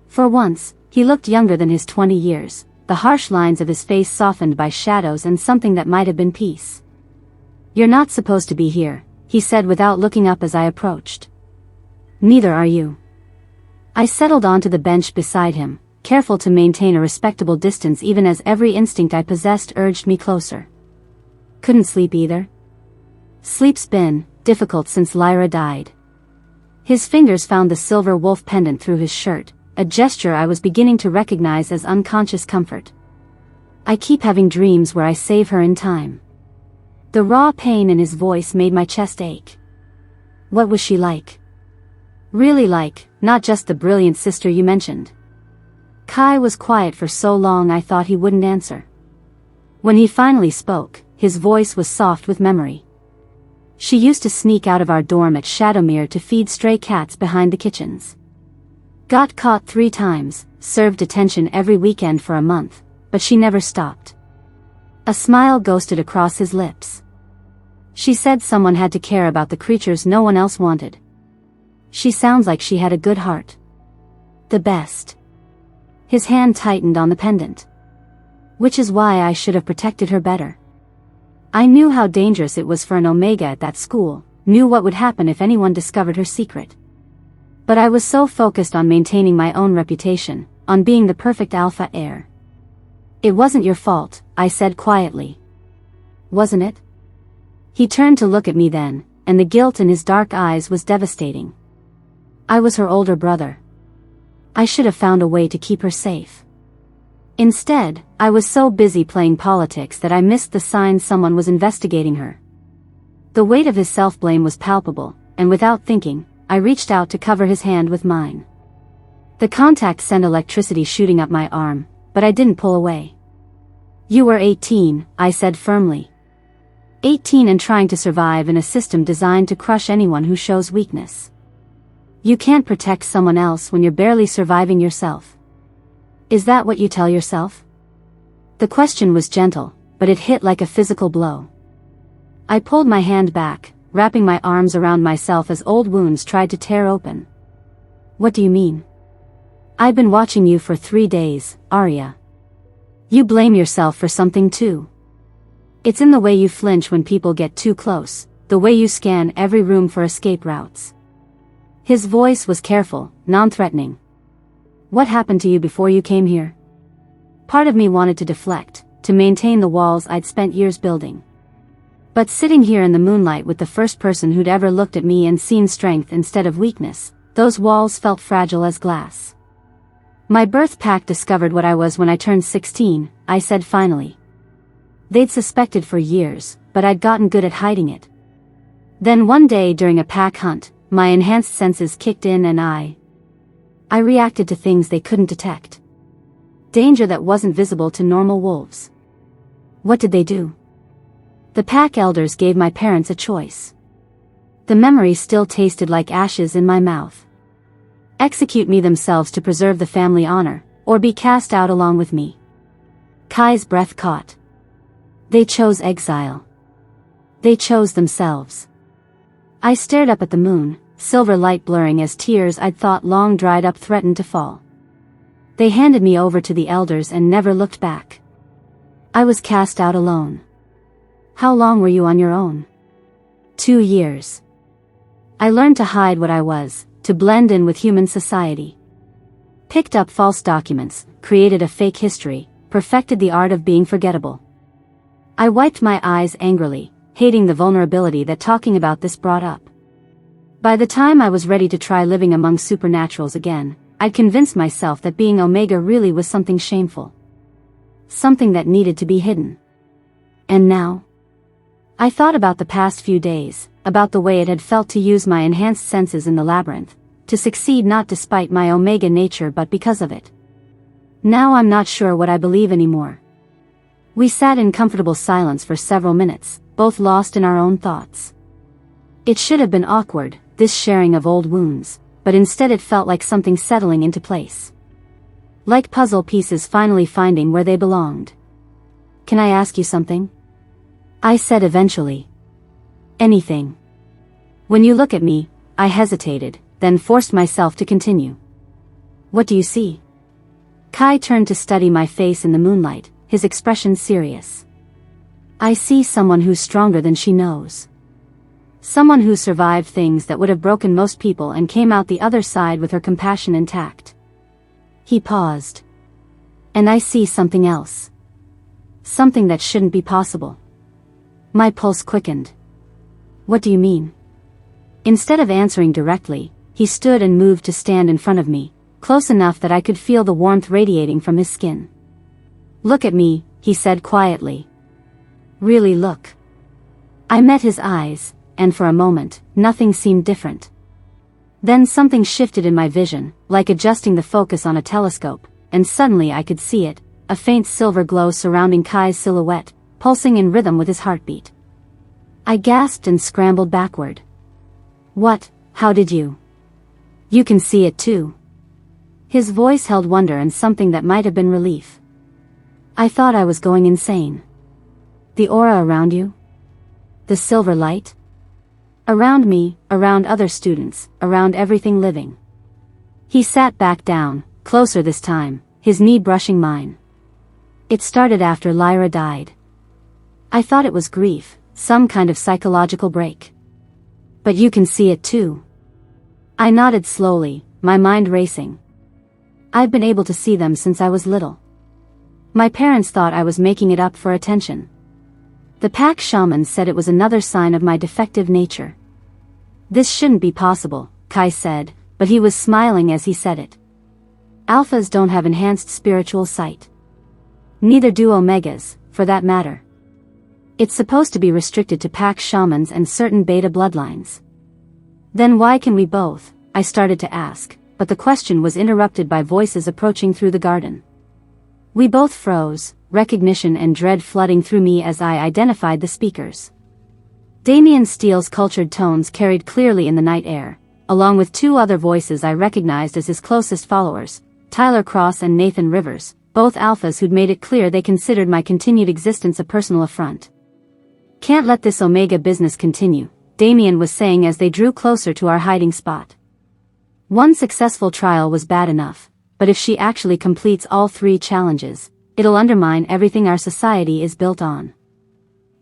For once, he looked younger than his 20 years, the harsh lines of his face softened by shadows and something that might have been peace. "You're not supposed to be here," he said without looking up as I approached. "Neither are you." I settled onto the bench beside him, careful to maintain a respectable distance even as every instinct I possessed urged me closer. "Couldn't sleep either?" "Sleep's been difficult since Lyra died." His fingers found the silver wolf pendant through his shirt, a gesture I was beginning to recognize as unconscious comfort. "I keep having dreams where I save her in time." The raw pain in his voice made my chest ache. "What was she like?" "Really like, not just the brilliant sister you mentioned." Kai was quiet for so long I thought he wouldn't answer. When he finally spoke, his voice was soft with memory. "She used to sneak out of our dorm at Shadowmere to feed stray cats behind the kitchens. Got caught 3 times, served detention every weekend for a month, but she never stopped." A smile ghosted across his lips. "She said someone had to care about the creatures no one else wanted. She sounds like she had a good heart. The best." His hand tightened on the pendant. "Which is why I should have protected her better. I knew how dangerous it was for an Omega at that school, knew what would happen if anyone discovered her secret. But I was so focused on maintaining my own reputation, on being the perfect alpha heir." "It wasn't your fault," I said quietly. "Wasn't it?" He turned to look at me then, and the guilt in his dark eyes was devastating. "I was her older brother, I should have found a way to keep her safe. Instead, I was so busy playing politics that I missed the signs someone was investigating her. The weight of his self-blame was palpable, and without thinking, I reached out to cover his hand with mine. The contact sent electricity shooting up my arm, but I didn't pull away. "You were 18, I said firmly. 18 and trying to survive in a system designed to crush anyone who shows weakness. You can't protect someone else when you're barely surviving yourself. Is that what you tell yourself?" The question was gentle, but it hit like a physical blow. I pulled my hand back, wrapping my arms around myself as old wounds tried to tear open. "What do you mean? I've been watching you for 3 days, Arya. You blame yourself for something too. It's in the way you flinch when people get too close, the way you scan every room for escape routes." His voice was careful, non-threatening. "What happened to you before you came here?" Part of me wanted to deflect, to maintain the walls I'd spent years building. But sitting here in the moonlight with the first person who'd ever looked at me and seen strength instead of weakness, those walls felt fragile as glass. "My birth pack discovered what I was when I turned 16, I said finally. They'd suspected for years, but I'd gotten good at hiding it. Then one day during a pack hunt, my enhanced senses kicked in and I reacted to things they couldn't detect. Danger that wasn't visible to normal wolves." "What did they do?" "The pack elders gave my parents a choice. The memory still tasted like ashes in my mouth. Execute me themselves to preserve the family honor, or be cast out along with me." Kai's breath caught. They chose exile. They chose themselves. I stared up at the moon, silver light blurring as tears I'd thought long dried up threatened to fall. They handed me over to the elders and never looked back. I was cast out alone. "How long were you on your own?" 2 years. I learned to hide what I was, to blend in with human society. Picked up false documents, created a fake history, perfected the art of being forgettable. I wiped my eyes angrily, hating the vulnerability that talking about this brought up. By the time I was ready to try living among supernaturals again, I'd convinced myself that being Omega really was something shameful. Something that needed to be hidden. And now? I thought about the past few days, about the way it had felt to use my enhanced senses in the labyrinth, to succeed not despite my Omega nature but because of it. Now I'm not sure what I believe anymore. We sat in comfortable silence for several minutes, both lost in our own thoughts. It should have been awkward, this sharing of old wounds, but instead it felt like something settling into place. Like puzzle pieces finally finding where they belonged. "Can I ask you something?" I said eventually. "Anything." When you look at me, I hesitated, then forced myself to continue. "What do you see?" Kai turned to study my face in the moonlight, his expression serious. "I see someone who's stronger than she knows. Someone who survived things that would have broken most people and came out the other side with her compassion intact." He paused. "And I see something else. Something that shouldn't be possible." My pulse quickened. "What do you mean?" Instead of answering directly, he stood and moved to stand in front of me, close enough that I could feel the warmth radiating from his skin. "Look at me," he said quietly. "Really look." I met his eyes, and for a moment, nothing seemed different. Then something shifted in my vision, like adjusting the focus on a telescope, and suddenly I could see it, a faint silver glow surrounding Kai's silhouette, pulsing in rhythm with his heartbeat. I gasped and scrambled backward. "What? How did you?" "You can see it too." His voice held wonder and something that might have been relief. I thought I was going insane. "The aura around you? The silver light?" "Around me, around other students, around everything living." He sat back down, closer this time, his knee brushing mine. "It started after Lyra died. I thought it was grief, some kind of psychological break." "But you can see it too." I nodded slowly, my mind racing. "I've been able to see them since I was little. My parents thought I was making it up for attention. The pack shaman said it was another sign of my defective nature." "This shouldn't be possible," Kai said, but he was smiling as he said it. Alphas don't have enhanced spiritual sight. Neither do Omegas, for that matter. It's supposed to be restricted to pack shamans and certain beta bloodlines. Then why can we both? I started to ask, but the question was interrupted by voices approaching through the garden. We both froze, recognition and dread flooding through me as I identified the speakers. Damian Steele's cultured tones carried clearly in the night air, along with two other voices I recognized as his closest followers, Tyler Cross and Nathan Rivers, both alphas who'd made it clear they considered my continued existence a personal affront. Can't let this Omega business continue, Damian was saying as they drew closer to our hiding spot. One successful trial was bad enough, but if she actually completes all 3 challenges, it'll undermine everything our society is built on.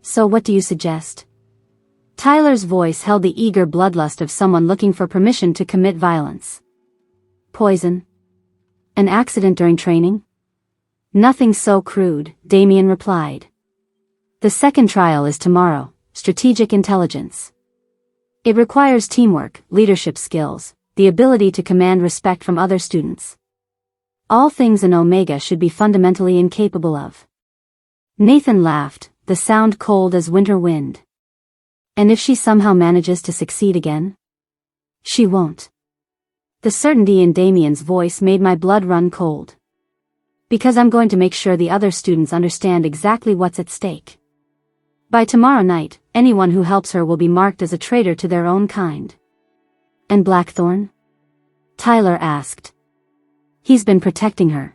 So what do you suggest? Tyler's voice held the eager bloodlust of someone looking for permission to commit violence. Poison? An accident during training? Nothing so crude, Damian replied. The second trial is tomorrow, strategic intelligence. It requires teamwork, leadership skills, the ability to command respect from other students. All things an Omega should be fundamentally incapable of. Nathan laughed, the sound cold as winter wind. And if she somehow manages to succeed again? She won't. The certainty in Damian's voice made my blood run cold. Because I'm going to make sure the other students understand exactly what's at stake. By tomorrow night, anyone who helps her will be marked as a traitor to their own kind. And Blackthorn? Tyler asked. He's been protecting her.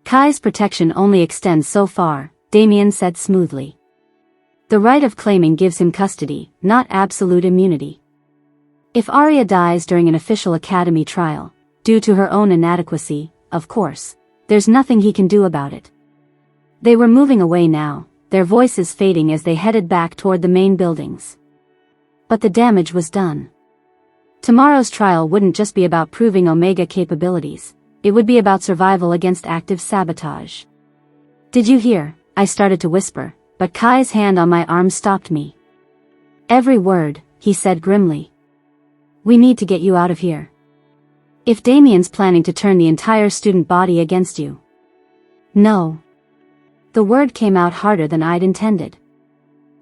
Kai's protection only extends so far, Damian said smoothly. The right of claiming gives him custody, not absolute immunity. If Arya dies during an official academy trial, due to her own inadequacy, of course, there's nothing he can do about it. They were moving away now, their voices fading as they headed back toward the main buildings. But the damage was done. Tomorrow's trial wouldn't just be about proving Omega capabilities, it would be about survival against active sabotage. Did you hear? I started to whisper, but Kai's hand on my arm stopped me. Every word, he said grimly. We need to get you out of here. If Damian's planning to turn the entire student body against you. No. The word came out harder than I'd intended.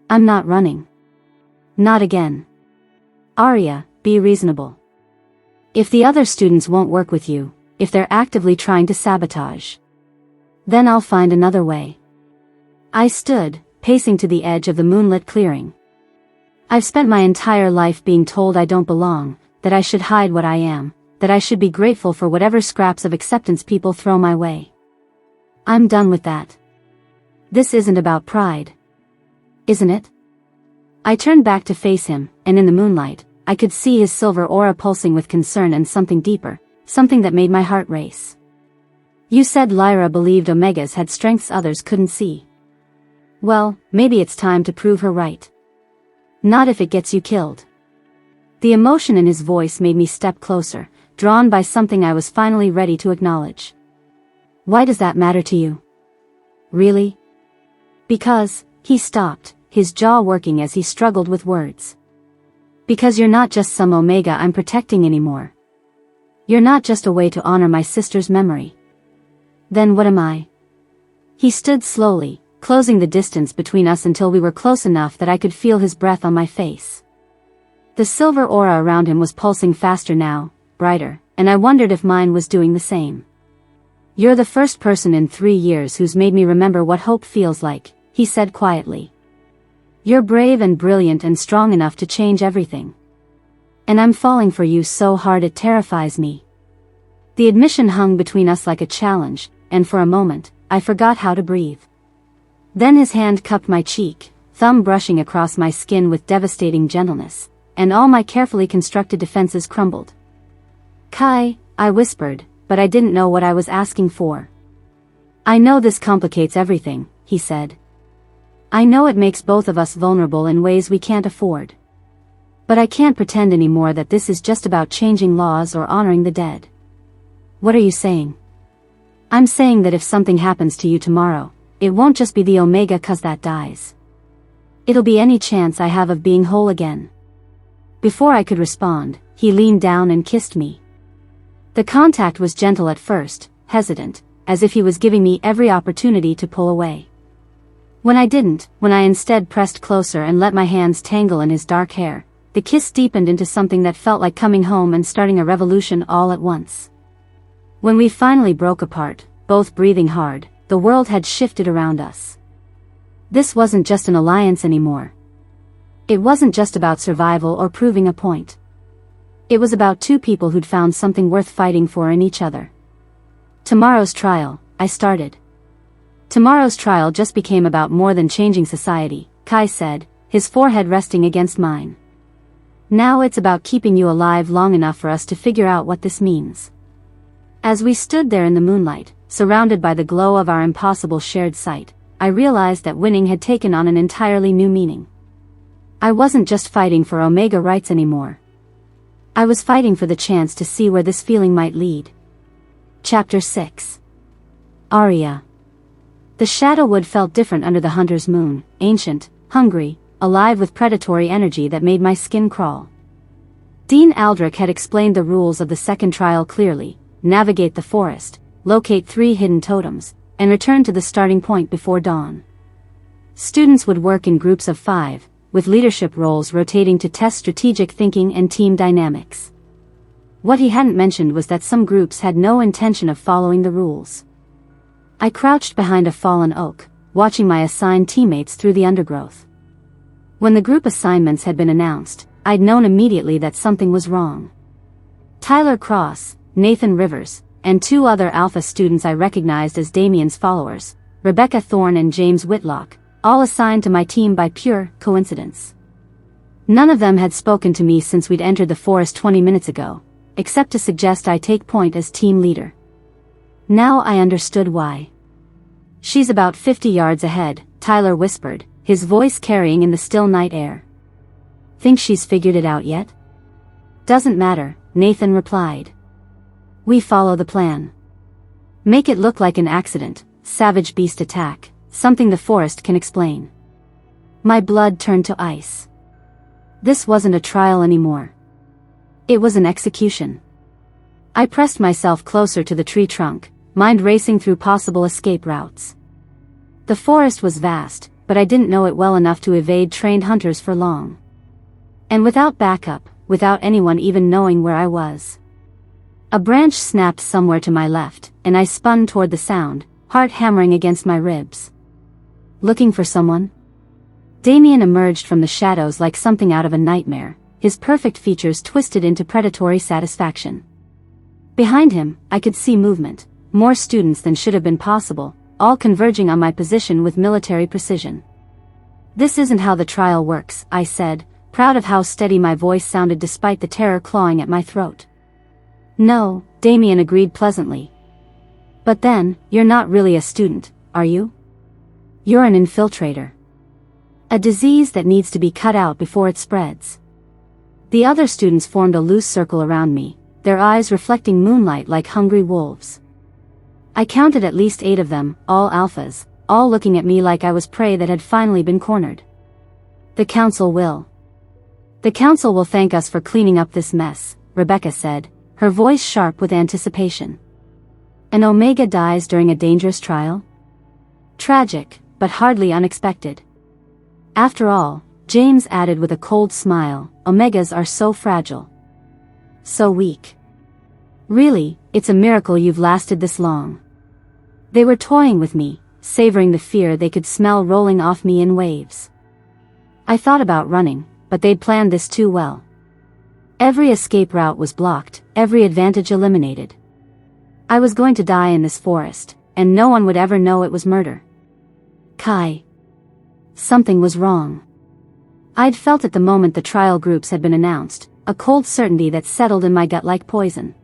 I'm not running. Not again. Arya, be reasonable. If the other students won't work with you, if they're actively trying to sabotage, then I'll find another way. I stood, pacing to the edge of the moonlit clearing. I've spent my entire life being told I don't belong, that I should hide what I am, that I should be grateful for whatever scraps of acceptance people throw my way. I'm done with that. This isn't about pride. Isn't it? I turned back to face him, and in the moonlight, I could see his silver aura pulsing with concern and something deeper, something that made my heart race. You said Lyra believed Omegas had strengths others couldn't see. Well, maybe it's time to prove her right. Not if it gets you killed. The emotion in his voice made me step closer, drawn by something I was finally ready to acknowledge. Why does that matter to you? Really? Because, he stopped, his jaw working as he struggled with words. Because you're not just some Omega I'm protecting anymore. You're not just a way to honor my sister's memory. Then what am I? He stood slowly, closing the distance between us until we were close enough that I could feel his breath on my face. The silver aura around him was pulsing faster now, brighter, and I wondered if mine was doing the same. You're the first person in 3 years who's made me remember what hope feels like, he said quietly. You're brave and brilliant and strong enough to change everything. And I'm falling for you so hard it terrifies me. The admission hung between us like a challenge, and for a moment, I forgot how to breathe. Then his hand cupped my cheek, thumb brushing across my skin with devastating gentleness, and all my carefully constructed defenses crumbled. Kai, I whispered, but I didn't know what I was asking for. I know this complicates everything, he said. I know it makes both of us vulnerable in ways we can't afford. But I can't pretend anymore that this is just about changing laws or honoring the dead. What are you saying? I'm saying that if something happens to you tomorrow, it won't just be the Omega 'cause that dies. It'll be any chance I have of being whole again. Before I could respond, he leaned down and kissed me. The contact was gentle at first, hesitant, as if he was giving me every opportunity to pull away. When I instead pressed closer and let my hands tangle in his dark hair, the kiss deepened into something that felt like coming home and starting a revolution all at once. When we finally broke apart, both breathing hard, the world had shifted around us. This wasn't just an alliance anymore. It wasn't just about survival or proving a point. It was about two people who'd found something worth fighting for in each other. Tomorrow's trial, I started. Tomorrow's trial just became about more than changing society, Kai said, his forehead resting against mine. Now it's about keeping you alive long enough for us to figure out what this means. As we stood there in the moonlight, surrounded by the glow of our impossible shared sight, I realized that winning had taken on an entirely new meaning. I wasn't just fighting for Omega rights anymore. I was fighting for the chance to see where this feeling might lead. Chapter 6. Aria. The Shadowwood felt different under the hunter's moon, ancient, hungry, alive with predatory energy that made my skin crawl. Dean Aldrich had explained the rules of the second trial clearly: navigate the forest, locate 3 hidden totems, and return to the starting point before dawn. Students would work in groups of 5, with leadership roles rotating to test strategic thinking and team dynamics. What he hadn't mentioned was that some groups had no intention of following the rules. I crouched behind a fallen oak, watching my assigned teammates through the undergrowth. When the group assignments had been announced, I'd known immediately that something was wrong. Tyler Cross, Nathan Rivers, and 2 other Alpha students I recognized as Damien's followers, Rebecca Thorne and James Whitlock, all assigned to my team by pure coincidence. None of them had spoken to me since we'd entered the forest 20 minutes ago, except to suggest I take point as team leader. Now I understood why. "She's about 50 yards ahead," Tyler whispered, his voice carrying in the still night air. "Think she's figured it out yet?" "Doesn't matter," Nathan replied. "We follow the plan. Make it look like an accident, savage beast attack, something the forest can explain." My blood turned to ice. This wasn't a trial anymore. It was an execution. I pressed myself closer to the tree trunk, mind racing through possible escape routes. The forest was vast, but I didn't know it well enough to evade trained hunters for long. And without backup, without anyone even knowing where I was. A branch snapped somewhere to my left, and I spun toward the sound, heart hammering against my ribs. "Looking for someone?" Damien emerged from the shadows like something out of a nightmare, his perfect features twisted into predatory satisfaction. Behind him, I could see movement, more students than should have been possible, all converging on my position with military precision. "This isn't how the trial works," I said, proud of how steady my voice sounded despite the terror clawing at my throat. "No," Damien agreed pleasantly. "But then, you're not really a student, are you? You're an infiltrator. A disease that needs to be cut out before it spreads." The other students formed a loose circle around me, their eyes reflecting moonlight like hungry wolves. I counted at least 8 of them, all alphas, all looking at me like I was prey that had finally been cornered. The council will thank us for cleaning up this mess," Rebecca said, her voice sharp with anticipation. "An Omega dies during a dangerous trial? Tragic, but hardly unexpected. After all," James added with a cold smile, "Omegas are so fragile. So weak. Really, it's a miracle you've lasted this long." They were toying with me, savoring the fear they could smell rolling off me in waves. I thought about running, but they'd planned this too well. Every escape route was blocked, every advantage eliminated. I was going to die in this forest, and no one would ever know it was murder. Kai. Something was wrong. I'd felt it the moment the trial groups had been announced, a cold certainty that settled in my gut like poison.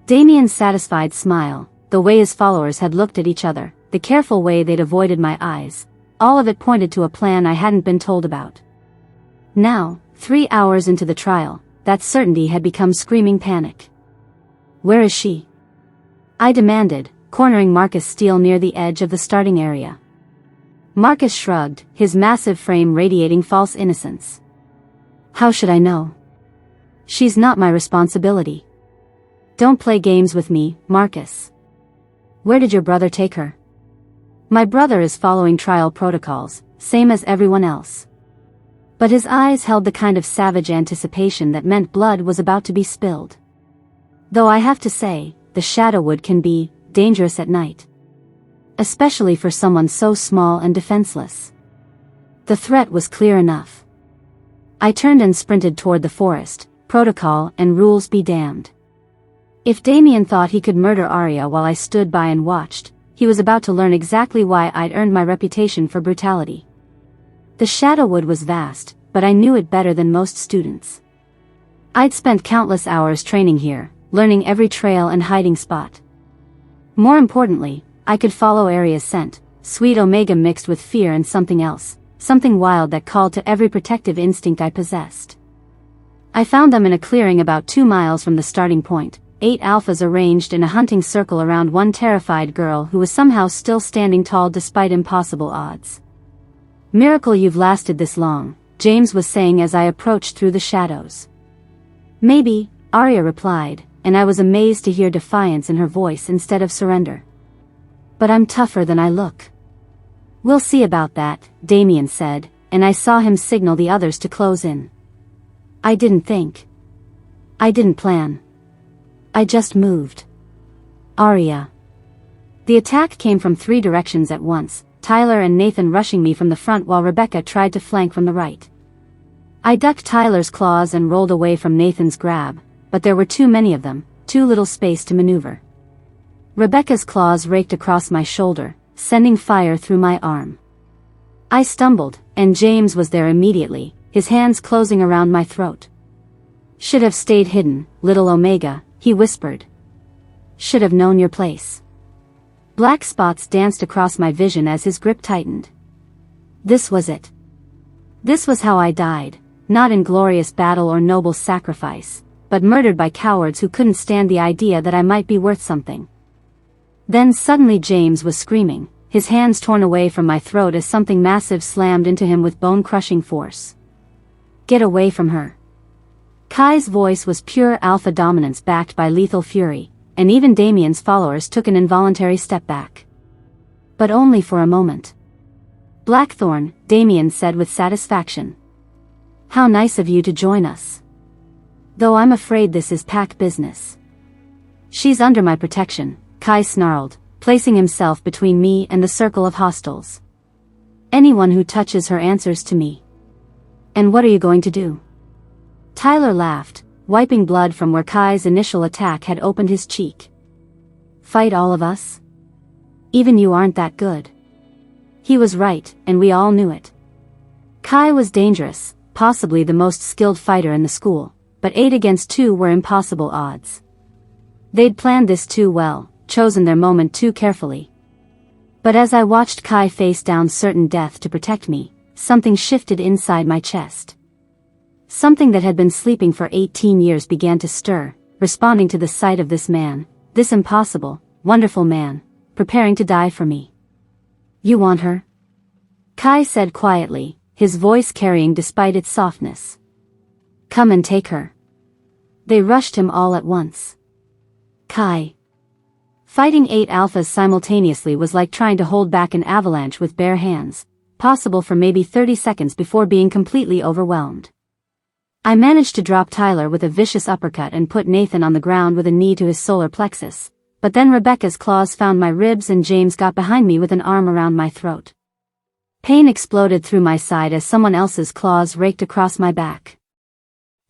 Damien's satisfied smile, the way his followers had looked at each other, the careful way they'd avoided my eyes, all of it pointed to a plan I hadn't been told about. Now, 3 hours into the trial, that certainty had become screaming panic. "Where is she?" I demanded, cornering Marcus Steele near the edge of the starting area. Marcus shrugged, his massive frame radiating false innocence. "How should I know? She's not my responsibility." Don't play games with me, Marcus. Where did your brother take her? My brother is following trial protocols, same as everyone else. But his eyes held the kind of savage anticipation that meant blood was about to be spilled. Though I have to say, the Shadowwood can be dangerous at night. Especially for someone so small and defenseless. The threat was clear enough. I turned and sprinted toward the forest, protocol and rules be damned. If Damien thought he could murder Arya while I stood by and watched, he was about to learn exactly why I'd earned my reputation for brutality. The Shadowwood was vast, but I knew it better than most students. I'd spent countless hours training here, learning every trail and hiding spot. More importantly, I could follow Arya's scent, sweet omega mixed with fear and something else, something wild that called to every protective instinct I possessed. I found them in a clearing about 2 miles from the starting point, 8 alphas arranged in a hunting circle around one terrified girl who was somehow still standing tall despite impossible odds. Miracle you've lasted this long, James was saying as I approached through the shadows. Maybe, Arya replied, and I was amazed to hear defiance in her voice instead of surrender. But I'm tougher than I look. We'll see about that, Damien said, and I saw him signal the others to close in. I didn't think. I didn't plan. I just moved. Arya. The attack came from 3 directions at once, Tyler and Nathan rushing me from the front while Rebecca tried to flank from the right. I ducked Tyler's claws and rolled away from Nathan's grab, but there were too many of them, too little space to maneuver. Rebecca's claws raked across my shoulder, sending fire through my arm. I stumbled, and James was there immediately, his hands closing around my throat. Should have stayed hidden, little Omega, he whispered. Should have known your place. Black spots danced across my vision as his grip tightened. This was it. This was how I died, not in glorious battle or noble sacrifice, but murdered by cowards who couldn't stand the idea that I might be worth something. Then suddenly James was screaming, his hands torn away from my throat as something massive slammed into him with bone-crushing force. Get away from her. Kai's voice was pure alpha dominance backed by lethal fury, and even Damien's followers took an involuntary step back. But only for a moment. Blackthorn, Damien said with satisfaction. How nice of you to join us. Though I'm afraid this is pack business. She's under my protection, Kai snarled, placing himself between me and the circle of hostiles. Anyone who touches her answers to me. And what are you going to do? Tyler laughed, wiping blood from where Kai's initial attack had opened his cheek. Fight all of us? Even you aren't that good. He was right, and we all knew it. Kai was dangerous, possibly the most skilled fighter in the school, but 8 against 2 were impossible odds. They'd planned this too well, chosen their moment too carefully. But as I watched Kai face down certain death to protect me, something shifted inside my chest. Something that had been sleeping for 18 years began to stir, responding to the sight of this man, this impossible, wonderful man, preparing to die for me. You want her? Kai said quietly, his voice carrying despite its softness. Come and take her. They rushed him all at once. Kai. Fighting 8 alphas simultaneously was like trying to hold back an avalanche with bare hands, possible for maybe 30 seconds before being completely overwhelmed. I managed to drop Tyler with a vicious uppercut and put Nathan on the ground with a knee to his solar plexus, but then Rebecca's claws found my ribs and James got behind me with an arm around my throat. Pain exploded through my side as someone else's claws raked across my back.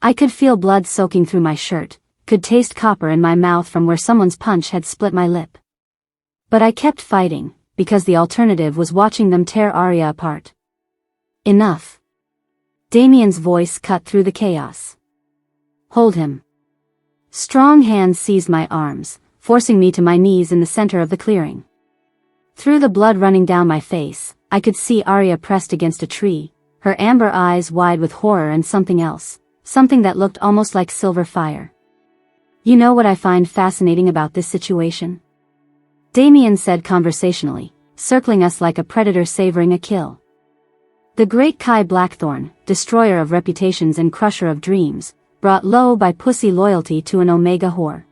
I could feel blood soaking through my shirt, could taste copper in my mouth from where someone's punch had split my lip. But I kept fighting, because the alternative was watching them tear Arya apart. Enough. Damien's voice cut through the chaos. Hold him. Strong hands seized my arms, forcing me to my knees in the center of the clearing. Through the blood running down my face, I could see Arya pressed against a tree, her amber eyes wide with horror and something else, something that looked almost like silver fire. You know what I find fascinating about this situation? Damien said conversationally, circling us like a predator savoring a kill. The great Kai Blackthorn, destroyer of reputations and crusher of dreams, brought low by pussy loyalty to an Omega whore.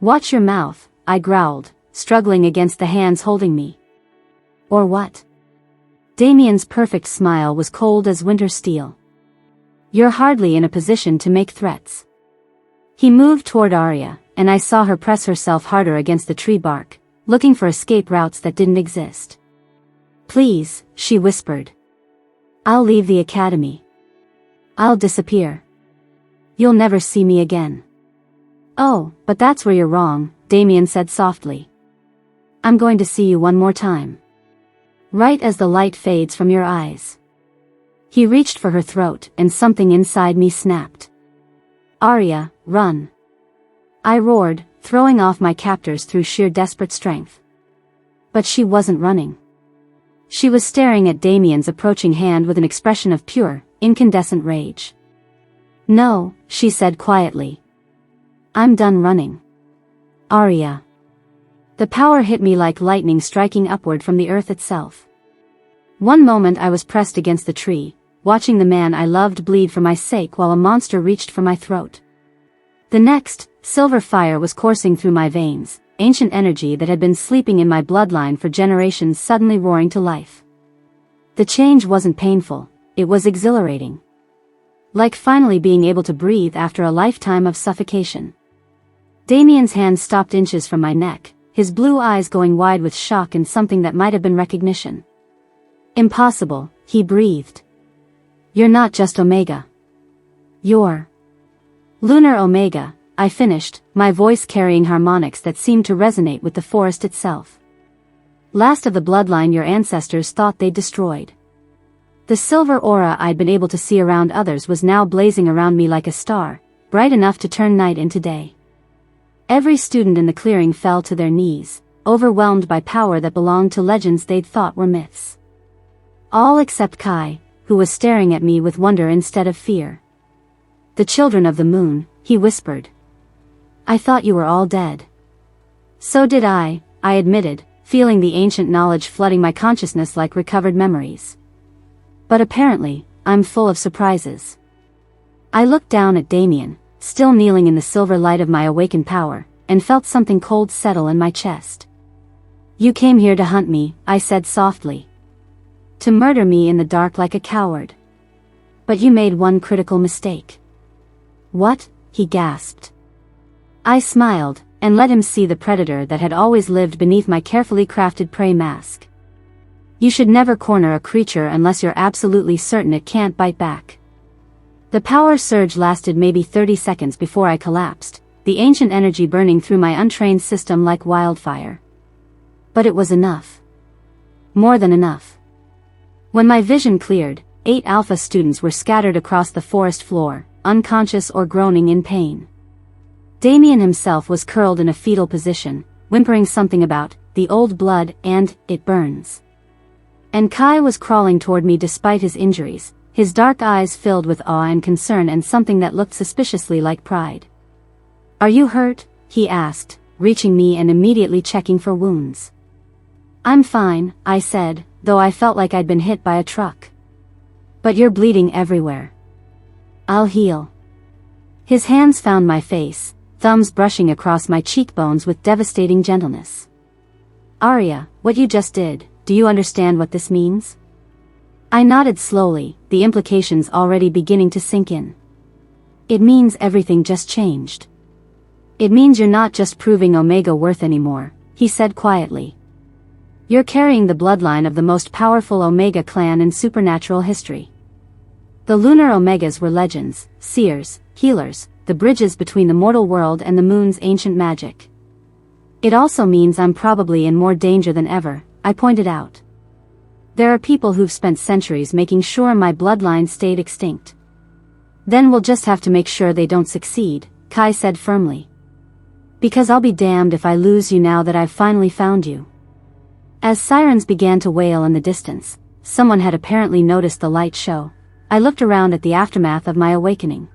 Watch your mouth, I growled, struggling against the hands holding me. Or what? Damien's perfect smile was cold as winter steel. You're hardly in a position to make threats. He moved toward Arya, and I saw her press herself harder against the tree bark, looking for escape routes that didn't exist. Please, she whispered. I'll leave the academy. I'll disappear. You'll never see me again. Oh, but that's where you're wrong, Damien said softly. I'm going to see you one more time. Right as the light fades from your eyes. He reached for her throat, and something inside me snapped. Arya, run. I roared, throwing off my captors through sheer desperate strength. But she wasn't running. She was staring at Damien's approaching hand with an expression of pure, incandescent rage. No, she said quietly. I'm done running. Arya. The power hit me like lightning striking upward from the earth itself. One moment I was pressed against the tree, watching the man I loved bleed for my sake while a monster reached for my throat. The next, silver fire was coursing through my veins, ancient energy that had been sleeping in my bloodline for generations suddenly roaring to life. The change wasn't painful, it was exhilarating. Like finally being able to breathe after a lifetime of suffocation. Damien's hand stopped inches from my neck, his blue eyes going wide with shock and something that might have been recognition. Impossible, he breathed. You're not just Omega. You're Lunar Omega, I finished, my voice carrying harmonics that seemed to resonate with the forest itself. Last of the bloodline your ancestors thought they'd destroyed. The silver aura I'd been able to see around others was now blazing around me like a star, bright enough to turn night into day. Every student in the clearing fell to their knees, overwhelmed by power that belonged to legends they'd thought were myths. All except Kai, who was staring at me with wonder instead of fear. The children of the moon, he whispered. I thought you were all dead. So did I admitted, feeling the ancient knowledge flooding my consciousness like recovered memories. But apparently, I'm full of surprises. I looked down at Damien, still kneeling in the silver light of my awakened power, and felt something cold settle in my chest. You came here to hunt me, I said softly. To murder me in the dark like a coward. But you made one critical mistake. What? He gasped. I smiled, and let him see the predator that had always lived beneath my carefully crafted prey mask. You should never corner a creature unless you're absolutely certain it can't bite back. The power surge lasted maybe 30 seconds before I collapsed, the ancient energy burning through my untrained system like wildfire. But it was enough. More than enough. When my vision cleared, 8 Alpha students were scattered across the forest floor, unconscious or groaning in pain. Damien himself was curled in a fetal position, whimpering something about the old blood and it burns. And Kai was crawling toward me despite his injuries, his dark eyes filled with awe and concern and something that looked suspiciously like pride. Are you hurt? He asked, reaching me and immediately checking for wounds. I'm fine, I said, though I felt like I'd been hit by a truck. But you're bleeding everywhere. I'll heal. His hands found my face, thumbs brushing across my cheekbones with devastating gentleness. Arya, what you just did, do you understand what this means? I nodded slowly, the implications already beginning to sink in. It means everything just changed. It means you're not just proving Omega worth anymore, he said quietly. You're carrying the bloodline of the most powerful Omega clan in supernatural history. The lunar Omegas were legends, seers, healers, the bridges between the mortal world and the moon's ancient magic. It also means I'm probably in more danger than ever, I pointed out. There are people who've spent centuries making sure my bloodline stayed extinct. Then we'll just have to make sure they don't succeed, Kai said firmly. Because I'll be damned if I lose you now that I've finally found you. As sirens began to wail in the distance, someone had apparently noticed the light show. I looked around at the aftermath of my awakening.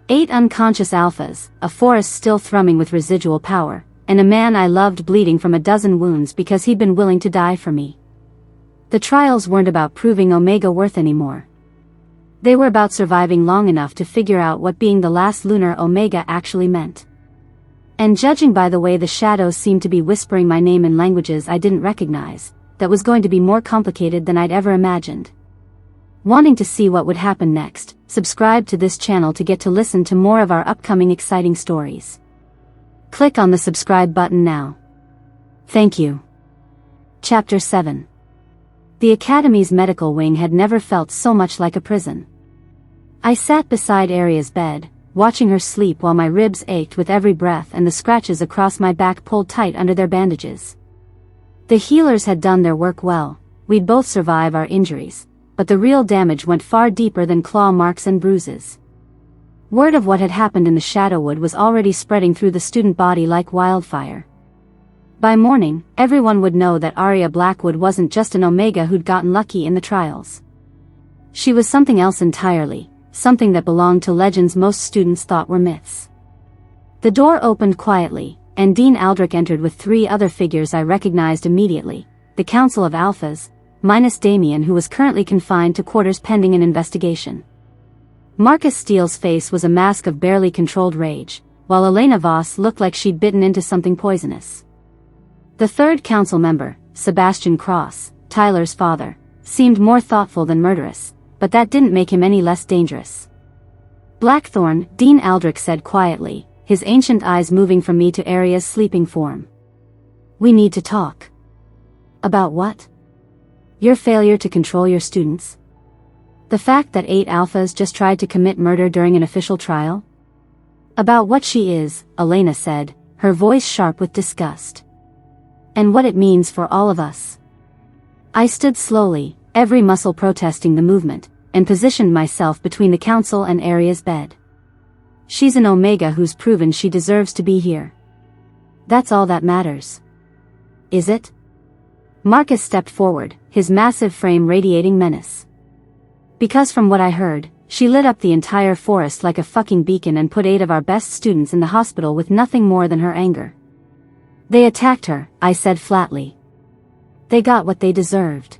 8 unconscious alphas, a forest still thrumming with residual power, and a man I loved bleeding from a dozen wounds because he'd been willing to die for me. The trials weren't about proving Omega worth anymore. They were about surviving long enough to figure out what being the last lunar Omega actually meant. And judging by the way the shadows seemed to be whispering my name in languages I didn't recognize, that was going to be more complicated than I'd ever imagined. Wanting to see what would happen next, subscribe to this channel to get to listen to more of our upcoming exciting stories. Click on the subscribe button now. Thank you. Chapter 7. The Academy's medical wing had never felt so much like a prison. I sat beside Aria's bed, watching her sleep while my ribs ached with every breath and the scratches across my back pulled tight under their bandages. The healers had done their work well, we'd both survive our injuries, but the real damage went far deeper than claw marks and bruises. Word of what had happened in the Shadowwood was already spreading through the student body like wildfire. By morning, everyone would know that Aria Blackwood wasn't just an Omega who'd gotten lucky in the trials. She was something else entirely, something that belonged to legends most students thought were myths. The door opened quietly, and Dean Aldrich entered with 3 other figures I recognized immediately, the Council of Alphas, minus Damien, who was currently confined to quarters pending an investigation. Marcus Steele's face was a mask of barely controlled rage, while Elena Voss looked like she'd bitten into something poisonous. The third council member, Sebastian Cross, Tyler's father, seemed more thoughtful than murderous, but that didn't make him any less dangerous. Blackthorn, Dean Aldrich said quietly, his ancient eyes moving from me to Aria's sleeping form. We need to talk. About what? Your failure to control your students? The fact that 8 alphas just tried to commit murder during an official trial? About what she is, Elena said, her voice sharp with disgust. And what it means for all of us. I stood slowly, every muscle protesting the movement, and positioned myself between the council and Aria's bed. She's an Omega who's proven she deserves to be here. That's all that matters. Is it? Marcus stepped forward, his massive frame radiating menace. Because from what I heard, she lit up the entire forest like a fucking beacon and put 8 of our best students in the hospital with nothing more than her anger. They attacked her, I said flatly. They got what they deserved.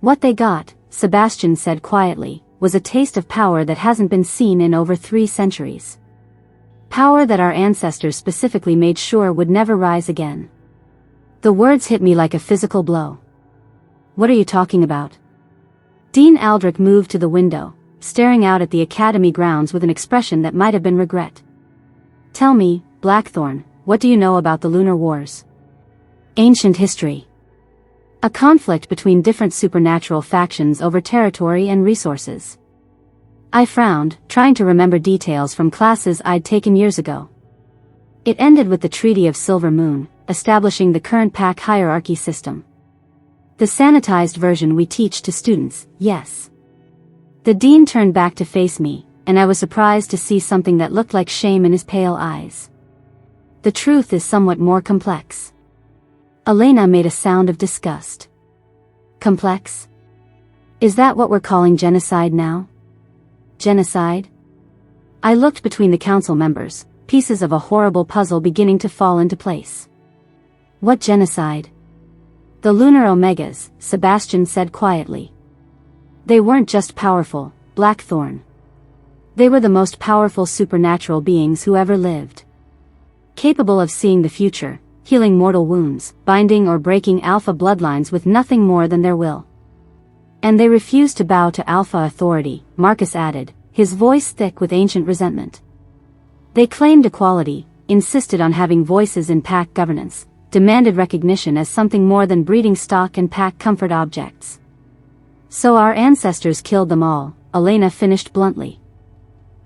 What they got, Sebastian said quietly, was a taste of power that hasn't been seen in over 3 centuries. Power that our ancestors specifically made sure would never rise again. The words hit me like a physical blow. What are you talking about? Dean Aldrich moved to the window, staring out at the academy grounds with an expression that might have been regret. Tell me, Blackthorn, what do you know about the Lunar Wars? Ancient history. A conflict between different supernatural factions over territory and resources. I frowned, trying to remember details from classes I'd taken years ago. It ended with the Treaty of Silver Moon, establishing the current pack hierarchy system. The sanitized version we teach to students, yes. The dean turned back to face me, and I was surprised to see something that looked like shame in his pale eyes. The truth is somewhat more complex. Elena made a sound of disgust. Complex? Is that what we're calling genocide now? Genocide? I looked between the council members, pieces of a horrible puzzle beginning to fall into place. What genocide? The Lunar Omegas, Sebastian said quietly. They weren't just powerful, Blackthorn. They were the most powerful supernatural beings who ever lived. Capable of seeing the future, healing mortal wounds, binding or breaking alpha bloodlines with nothing more than their will. And they refused to bow to alpha authority, Marcus added, his voice thick with ancient resentment. They claimed equality, insisted on having voices in pack governance, demanded recognition as something more than breeding stock and pack comfort objects. So our ancestors killed them all, Elena finished bluntly.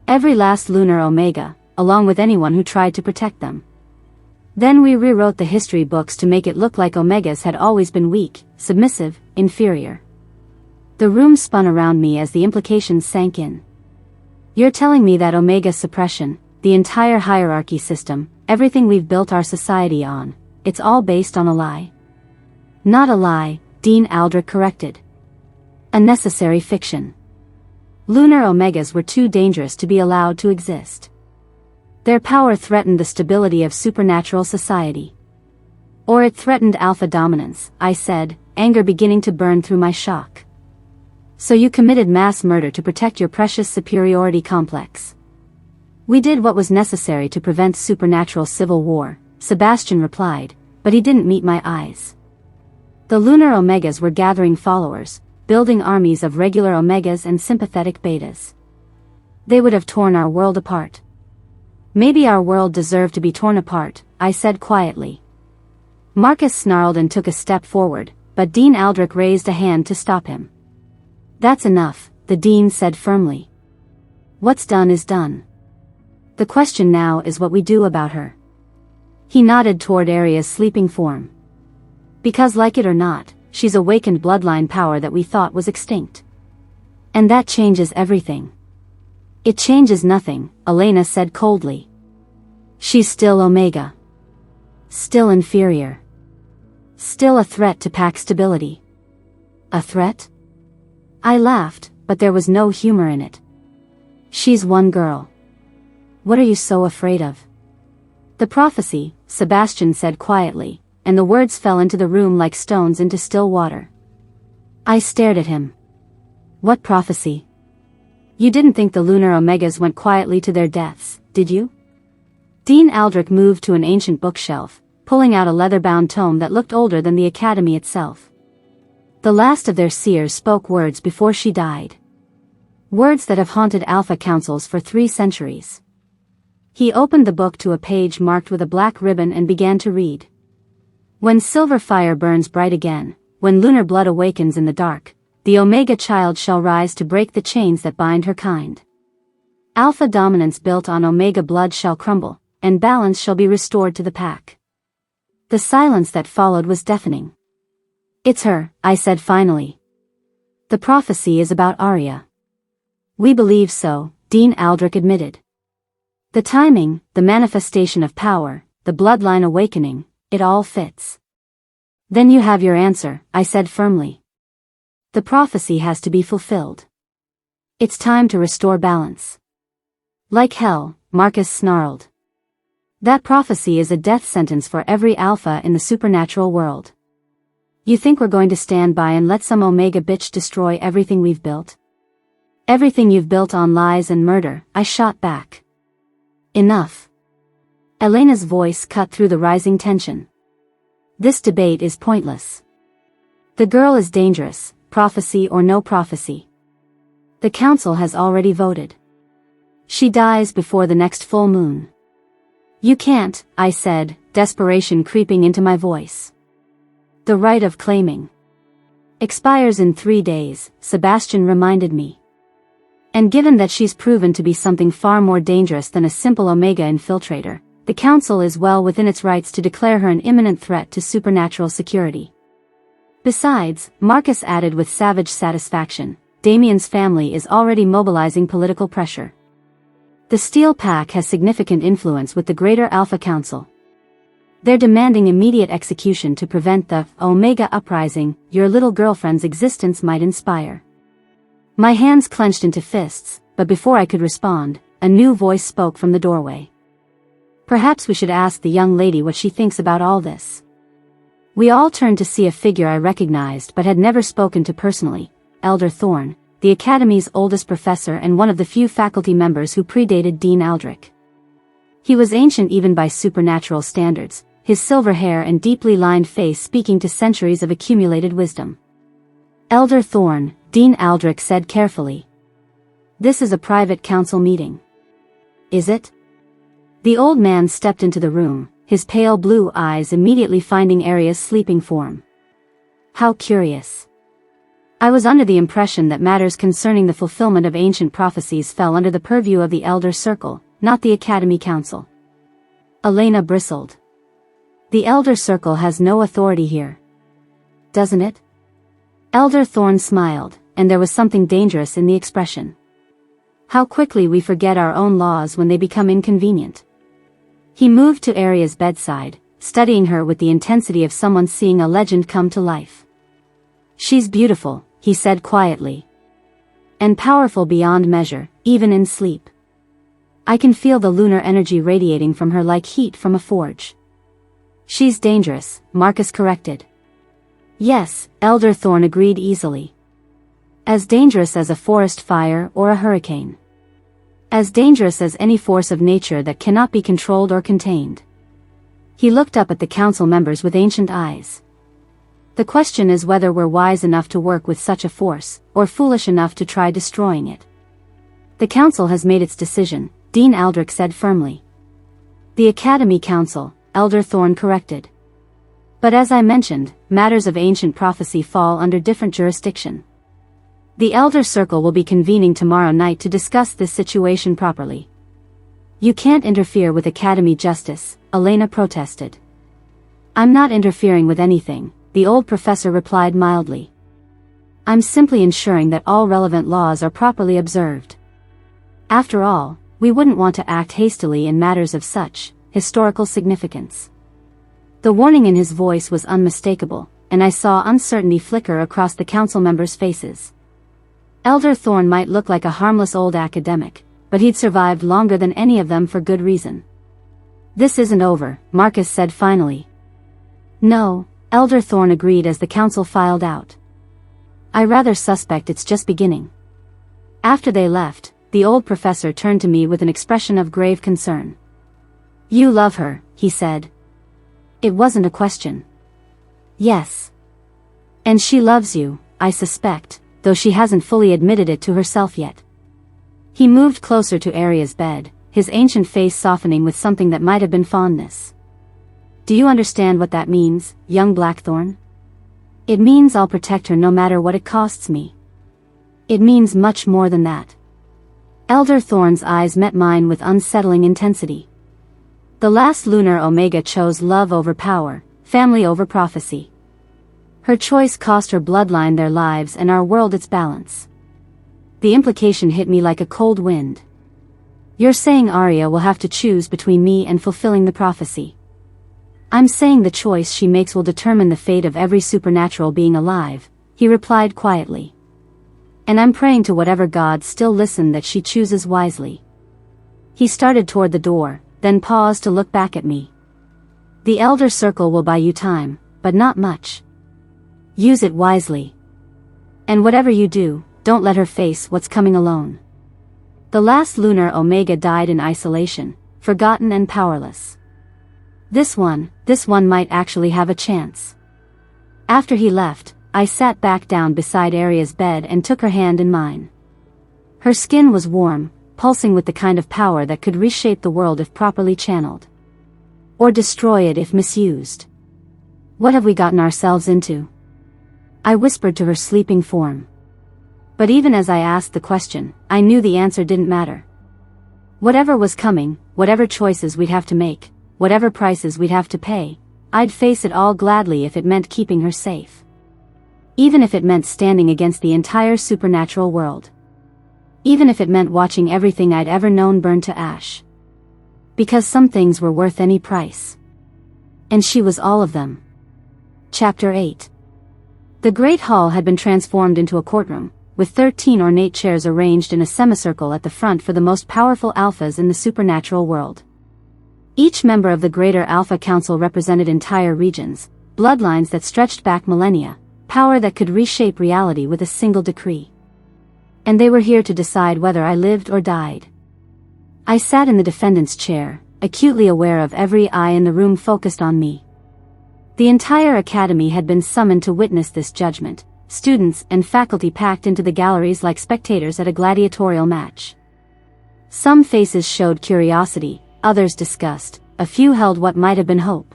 Every last Lunar Omega, along with anyone who tried to protect them. Then we rewrote the history books to make it look like Omegas had always been weak, submissive, inferior. The room spun around me as the implications sank in. You're telling me that Omega suppression, the entire hierarchy system, everything we've built our society on, it's all based on a lie? Not a lie, Dean Aldrich corrected. A necessary fiction. Lunar Omegas were too dangerous to be allowed to exist. Their power threatened the stability of supernatural society. Or it threatened alpha dominance, I said, anger beginning to burn through my shock. So you committed mass murder to protect your precious superiority complex. We did what was necessary to prevent supernatural civil war, Sebastian replied, but he didn't meet my eyes. The lunar Omegas were gathering followers, building armies of regular Omegas and sympathetic Betas. They would have torn our world apart. Maybe our world deserved to be torn apart, I said quietly. Marcus snarled and took a step forward, but Dean Aldrich raised a hand to stop him. That's enough, the Dean said firmly. What's done is done. The question now is what we do about her. He nodded toward Aria's sleeping form. Because like it or not, she's awakened bloodline power that we thought was extinct. And that changes everything. It changes nothing, Elena said coldly. She's still Omega. Still inferior. Still a threat to pack stability. A threat? I laughed, but there was no humor in it. She's one girl. What are you so afraid of? The prophecy, Sebastian said quietly, and the words fell into the room like stones into still water. I stared at him. What prophecy? You didn't think the lunar Omegas went quietly to their deaths, did you? Dean Aldrich moved to an ancient bookshelf, pulling out a leather-bound tome that looked older than the Academy itself. The last of their seers spoke words before she died. Words that have haunted Alpha councils for 3 centuries. He opened the book to a page marked with a black ribbon and began to read. When silver fire burns bright again, when lunar blood awakens in the dark, the Omega child shall rise to break the chains that bind her kind. Alpha dominance built on Omega blood shall crumble, and balance shall be restored to the pack. The silence that followed was deafening. It's her, I said finally. The prophecy is about Arya. We believe so, Dean Aldrich admitted. The timing, the manifestation of power, the bloodline awakening, it all fits. Then you have your answer, I said firmly. The prophecy has to be fulfilled. It's time to restore balance. Like hell, Marcus snarled. That prophecy is a death sentence for every Alpha in the supernatural world. You think we're going to stand by and let some Omega bitch destroy everything we've built? Everything you've built on lies and murder, I shot back. Enough. Elena's voice cut through the rising tension. This debate is pointless. The girl is dangerous, prophecy or no prophecy. The council has already voted. She dies before the next full moon. You can't, I said, desperation creeping into my voice. The right of claiming expires in 3 days, Sebastian reminded me. And given that she's proven to be something far more dangerous than a simple Omega infiltrator, the Council is well within its rights to declare her an imminent threat to supernatural security. Besides, Marcus added with savage satisfaction, Damien's family is already mobilizing political pressure. The Steel Pack has significant influence with the Greater Alpha Council. They're demanding immediate execution to prevent the Omega uprising your little girlfriend's existence might inspire. My hands clenched into fists, but before I could respond, a new voice spoke from the doorway. Perhaps we should ask the young lady what she thinks about all this. We all turned to see a figure I recognized but had never spoken to personally, Elder Thorne, the Academy's oldest professor and one of the few faculty members who predated Dean Aldrich. He was ancient even by supernatural standards, his silver hair and deeply lined face speaking to centuries of accumulated wisdom. Elder Thorne, Dean Aldrich said carefully. This is a private council meeting. Is it? The old man stepped into the room, his pale blue eyes immediately finding Aria's sleeping form. How curious. I was under the impression that matters concerning the fulfillment of ancient prophecies fell under the purview of the Elder Circle, not the Academy Council. Elena bristled. The Elder Circle has no authority here. Doesn't it? Elder Thorne smiled, and there was something dangerous in the expression. How quickly we forget our own laws when they become inconvenient. He moved to Aria's bedside, studying her with the intensity of someone seeing a legend come to life. She's beautiful, he said quietly. And powerful beyond measure, even in sleep. I can feel the lunar energy radiating from her like heat from a forge. She's dangerous, Marcus corrected. Yes, Elder Thorne agreed easily. As dangerous as a forest fire or a hurricane. As dangerous as any force of nature that cannot be controlled or contained. He looked up at the council members with ancient eyes. The question is whether we're wise enough to work with such a force, or foolish enough to try destroying it. The council has made its decision, Dean Aldrich said firmly. The Academy Council, Elder Thorne corrected. But as I mentioned, matters of ancient prophecy fall under different jurisdiction. The Elder Circle will be convening tomorrow night to discuss this situation properly. You can't interfere with Academy justice, Elena protested. I'm not interfering with anything, the old professor replied mildly. I'm simply ensuring that all relevant laws are properly observed. After all, we wouldn't want to act hastily in matters of such historical significance. The warning in his voice was unmistakable, and I saw uncertainty flicker across the council members' faces. Elder Thorne might look like a harmless old academic, but he'd survived longer than any of them for good reason. This isn't over, Marcus said finally. No, Elder Thorne agreed as the council filed out. I rather suspect it's just beginning. After they left, the old professor turned to me with an expression of grave concern. You love her, he said. It wasn't a question. Yes. And she loves you, I suspect, though she hasn't fully admitted it to herself yet. He moved closer to Aria's bed, his ancient face softening with something that might have been fondness. Do you understand what that means, young Blackthorn? It means I'll protect her no matter what it costs me. It means much more than that. Elder Thorne's eyes met mine with unsettling intensity. The last lunar Omega chose love over power, family over prophecy. Her choice cost her bloodline their lives and our world its balance. The implication hit me like a cold wind. You're saying Arya will have to choose between me and fulfilling the prophecy. I'm saying the choice she makes will determine the fate of every supernatural being alive, he replied quietly. And I'm praying to whatever God still listen that she chooses wisely. He started toward the door, then paused to look back at me. The Elder Circle will buy you time, but not much. Use it wisely. And whatever you do, don't let her face what's coming alone. The last lunar Omega died in isolation, forgotten and powerless. This one might actually have a chance. After he left, I sat back down beside Aria's bed and took her hand in mine. Her skin was warm, pulsing with the kind of power that could reshape the world if properly channeled. Or destroy it if misused. What have we gotten ourselves into? I whispered to her sleeping form. But even as I asked the question, I knew the answer didn't matter. Whatever was coming, whatever choices we'd have to make, whatever prices we'd have to pay, I'd face it all gladly if it meant keeping her safe. Even if it meant standing against the entire supernatural world. Even if it meant watching everything I'd ever known burn to ash. Because some things were worth any price. And she was all of them. Chapter 8. The Great Hall had been transformed into a courtroom, with 13 ornate chairs arranged in a semicircle at the front for the most powerful alphas in the supernatural world. Each member of the Greater Alpha Council represented entire regions, bloodlines that stretched back millennia, power that could reshape reality with a single decree. And they were here to decide whether I lived or died. I sat in the defendant's chair, acutely aware of every eye in the room focused on me. The entire academy had been summoned to witness this judgment, students and faculty packed into the galleries like spectators at a gladiatorial match. Some faces showed curiosity, others disgust, a few held what might have been hope.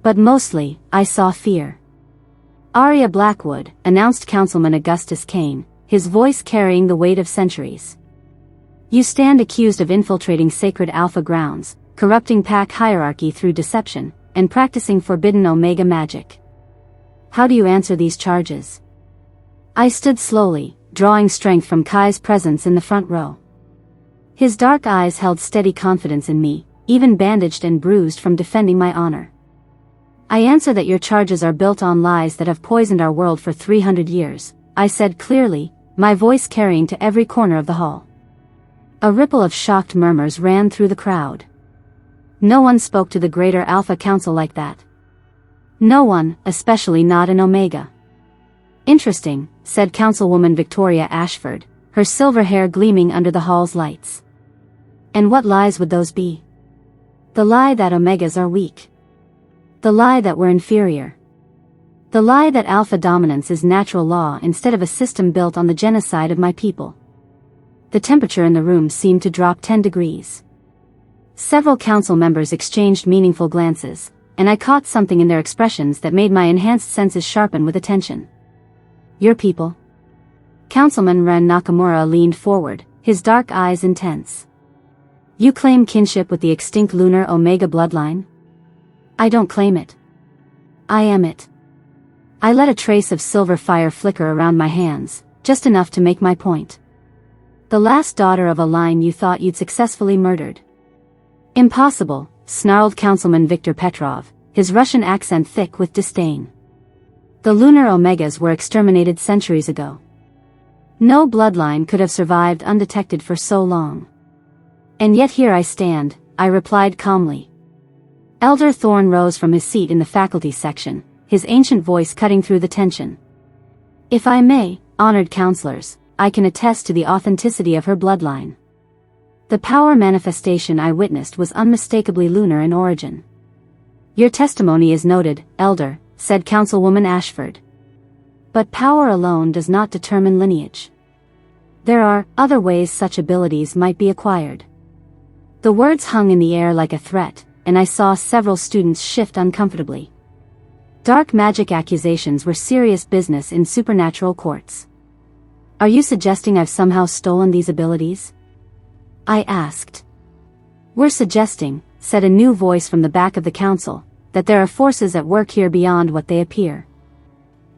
But mostly, I saw fear. Arya Blackwood, announced Councilman Augustus Kane, his voice carrying the weight of centuries. You stand accused of infiltrating sacred Alpha grounds, corrupting pack hierarchy through deception, and practicing forbidden Omega magic. How do you answer these charges? I stood slowly, drawing strength from Kai's presence in the front row. His dark eyes held steady confidence in me, even bandaged and bruised from defending my honor. I answer that your charges are built on lies that have poisoned our world for 300 years, I said clearly, my voice carrying to every corner of the hall. A ripple of shocked murmurs ran through the crowd. No one spoke to the Greater Alpha Council like that. No one, especially not an Omega. Interesting, said Councilwoman Victoria Ashford, her silver hair gleaming under the hall's lights. And what lies would those be? The lie that omegas are weak. The lie that we're inferior. The lie that alpha dominance is natural law instead of a system built on the genocide of my people. The temperature in the room seemed to drop 10 degrees. Several council members exchanged meaningful glances, and I caught something in their expressions that made my enhanced senses sharpen with attention. Your people? Councilman Ren Nakamura leaned forward, his dark eyes intense. You claim kinship with the extinct lunar Omega bloodline? I don't claim it. I am it. I let a trace of silver fire flicker around my hands, just enough to make my point. The last daughter of a line you thought you'd successfully murdered. Impossible, snarled Councilman Viktor Petrov, his Russian accent thick with disdain. The lunar Omegas were exterminated centuries ago. No bloodline could have survived undetected for so long. And yet here I stand, I replied calmly. Elder Thorne rose from his seat in the faculty section, his ancient voice cutting through the tension. If I may, honored counselors, I can attest to the authenticity of her bloodline. The power manifestation I witnessed was unmistakably lunar in origin. Your testimony is noted, Elder, said Councilwoman Ashford. But power alone does not determine lineage. There are other ways such abilities might be acquired. The words hung in the air like a threat, and I saw several students shift uncomfortably. Dark magic accusations were serious business in supernatural courts. Are you suggesting I've somehow stolen these abilities? I asked. We're suggesting, said a new voice from the back of the council, that there are forces at work here beyond what they appear.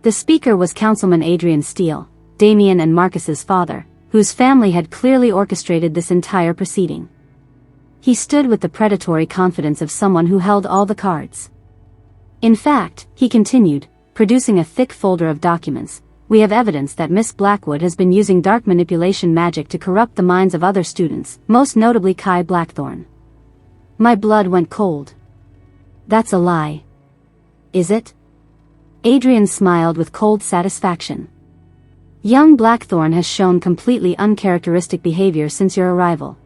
The speaker was Councilman Adrian Steele, Damien and Marcus's father, whose family had clearly orchestrated this entire proceeding. He stood with the predatory confidence of someone who held all the cards. In fact, he continued, producing a thick folder of documents, we have evidence that Miss Blackwood has been using dark manipulation magic to corrupt the minds of other students, most notably Kai Blackthorne. My blood went cold. That's a lie. Is it? Adrian smiled with cold satisfaction. Young Blackthorne has shown completely uncharacteristic behavior since your arrival.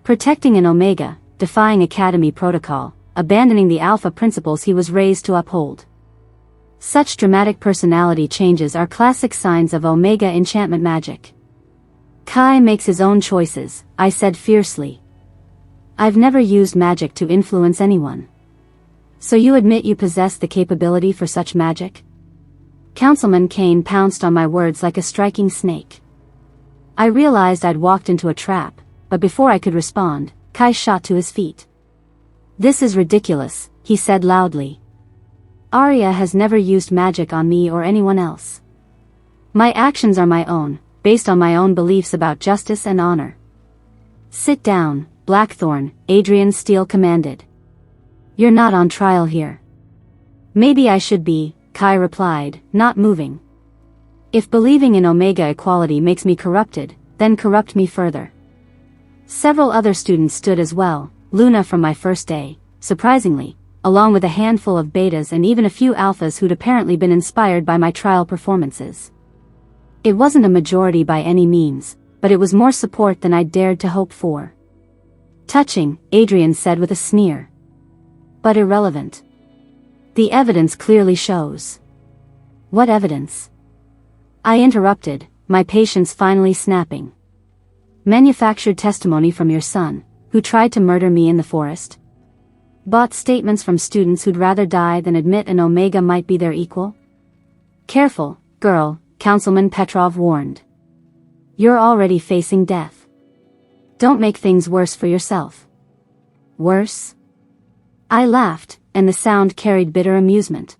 Protecting an Omega, defying Academy protocol, abandoning the Alpha principles he was raised to uphold. Such dramatic personality changes are classic signs of Omega enchantment magic. Kai makes his own choices, I said fiercely. I've never used magic to influence anyone. So you admit you possess the capability for such magic? Councilman Kane pounced on my words like a striking snake. I realized I'd walked into a trap, but before I could respond, Kai shot to his feet. This is ridiculous, he said loudly. Arya has never used magic on me or anyone else. My actions are my own, based on my own beliefs about justice and honor. Sit down, Blackthorne, Adrian Steele commanded. You're not on trial here. Maybe I should be, Kai replied, not moving. If believing in Omega equality makes me corrupted, then corrupt me further. Several other students stood as well, Luna from my first day, surprisingly, along with a handful of betas and even a few alphas who'd apparently been inspired by my trial performances. It wasn't a majority by any means, but it was more support than I'd dared to hope for. Touching, Adrian said with a sneer. But irrelevant. The evidence clearly shows. What evidence? I interrupted, my patience finally snapping. Manufactured testimony from your son, who tried to murder me in the forest. Bought statements from students who'd rather die than admit an Omega might be their equal. Careful, girl, Councilman Petrov warned. You're already facing death. Don't make things worse for yourself. Worse? I laughed, and the sound carried bitter amusement.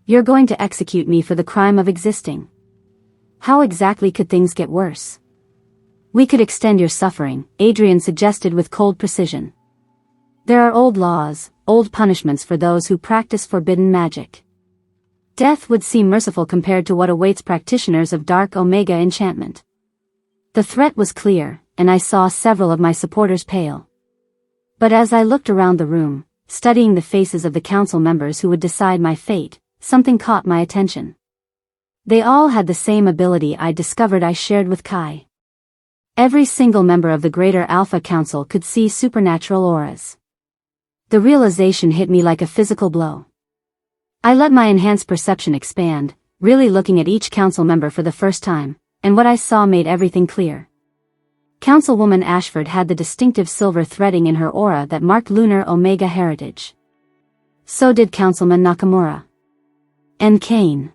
You're going to execute me for the crime of existing. How exactly could things get worse? We could extend your suffering, Adrian suggested with cold precision. There are old laws, old punishments for those who practice forbidden magic. Death would seem merciful compared to what awaits practitioners of dark Omega enchantment. The threat was clear, and I saw several of my supporters pale. But as I looked around the room, studying the faces of the council members who would decide my fate, something caught my attention. They all had the same ability I discovered I shared with Kai. Every single member of the Greater Alpha Council could see supernatural auras. The realization hit me like a physical blow. I let my enhanced perception expand, really looking at each council member for the first time, and what I saw made everything clear. Councilwoman Ashford had the distinctive silver threading in her aura that marked lunar Omega heritage. So did Councilman Nakamura. And Kane.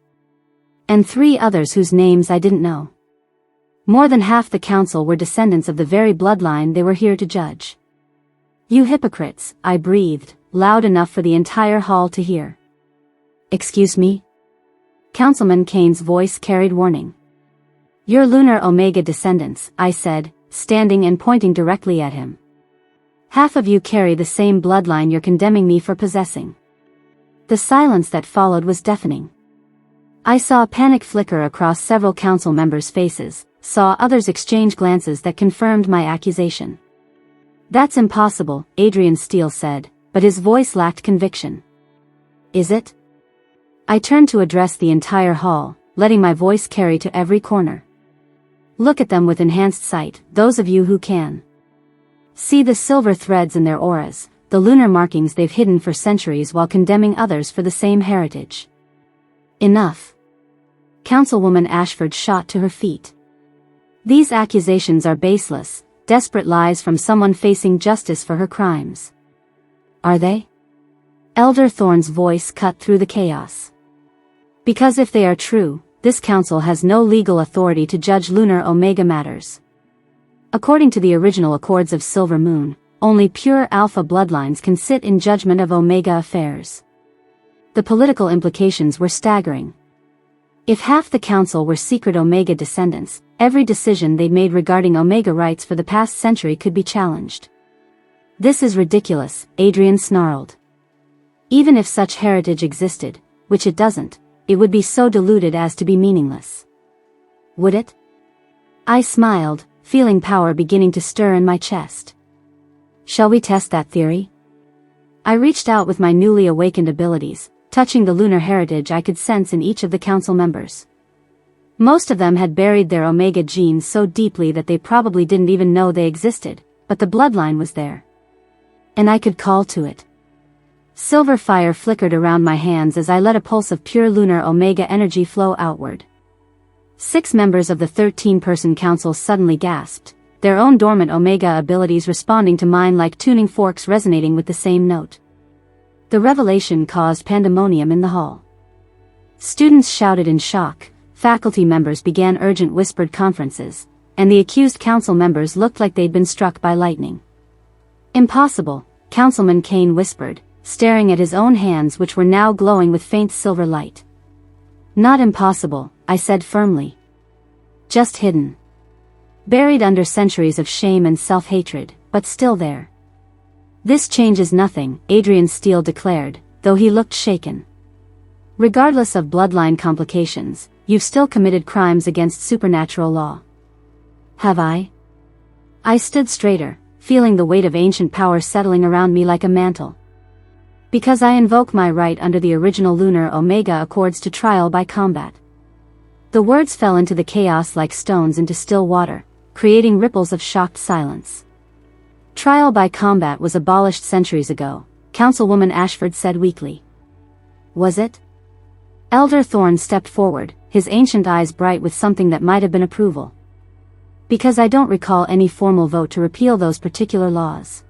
And 3 others whose names I didn't know. More than half the council were descendants of the very bloodline they were here to judge. "You hypocrites," I breathed, loud enough for the entire hall to hear. "Excuse me?" Councilman Kane's voice carried warning. "You're lunar Omega descendants," I said, standing and pointing directly at him. "Half of you carry the same bloodline you're condemning me for possessing." The silence that followed was deafening. I saw a panic flicker across several council members' faces, saw others exchange glances that confirmed my accusation. "That's impossible," Adrian Steele said, but his voice lacked conviction. "Is it?" I turned to address the entire hall, letting my voice carry to every corner. "Look at them with enhanced sight, those of you who can. See the silver threads in their auras, the lunar markings they've hidden for centuries while condemning others for the same heritage." Enough. Councilwoman Ashford shot to her feet. "These accusations are baseless, desperate lies from someone facing justice for her crimes." "Are they?" Elder Thorne's voice cut through the chaos. "Because if they are true, this council has no legal authority to judge lunar Omega matters. According to the original Accords of Silver Moon, only pure Alpha bloodlines can sit in judgment of Omega affairs." The political implications were staggering. If half the council were secret Omega descendants, every decision they'd made regarding Omega rights for the past century could be challenged. "This is ridiculous," Adrian snarled. "Even if such heritage existed, which it doesn't, it would be so diluted as to be meaningless." "Would it?" I smiled, feeling power beginning to stir in my chest. "Shall we test that theory?" I reached out with my newly awakened abilities, touching the lunar heritage I could sense in each of the council members. Most of them had buried their Omega genes so deeply that they probably didn't even know they existed, but the bloodline was there. And I could call to it. Silver fire flickered around my hands as I let a pulse of pure lunar Omega energy flow outward. 6 members of the 13-person council suddenly gasped, their own dormant Omega abilities responding to mine like tuning forks resonating with the same note. The revelation caused pandemonium in the hall. Students shouted in shock, faculty members began urgent whispered conferences, and the accused council members looked like they'd been struck by lightning. "Impossible," Councilman Kane whispered, staring at his own hands which were now glowing with faint silver light. "Not impossible," I said firmly. "Just hidden. Buried under centuries of shame and self-hatred, but still there." "This changes nothing," Adrian Steele declared, though he looked shaken. "Regardless of bloodline complications, you've still committed crimes against supernatural law." "Have I?" I stood straighter, feeling the weight of ancient power settling around me like a mantle. "Because I invoke my right under the original lunar Omega Accords to trial by combat." The words fell into the chaos like stones into still water, creating ripples of shocked silence. "Trial by combat was abolished centuries ago," Councilwoman Ashford said weakly. "Was it?" Elder Thorne stepped forward, his ancient eyes bright with something that might have been approval. "Because I don't recall any formal vote to repeal those particular laws."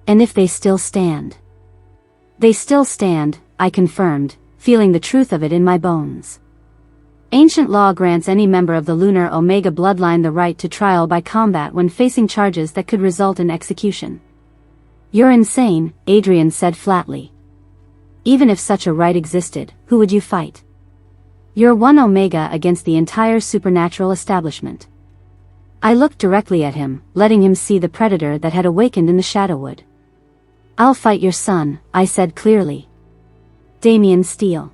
"And if they still stand?" "They still stand," I confirmed, feeling the truth of it in my bones. Ancient law grants any member of the lunar Omega bloodline the right to trial by combat when facing charges that could result in execution. "You're insane," Adrian said flatly. "Even if such a right existed, who would you fight? You're one Omega against the entire supernatural establishment." I looked directly at him, letting him see the predator that had awakened in the Shadowwood. "I'll fight your son," I said clearly. "Damian Steele.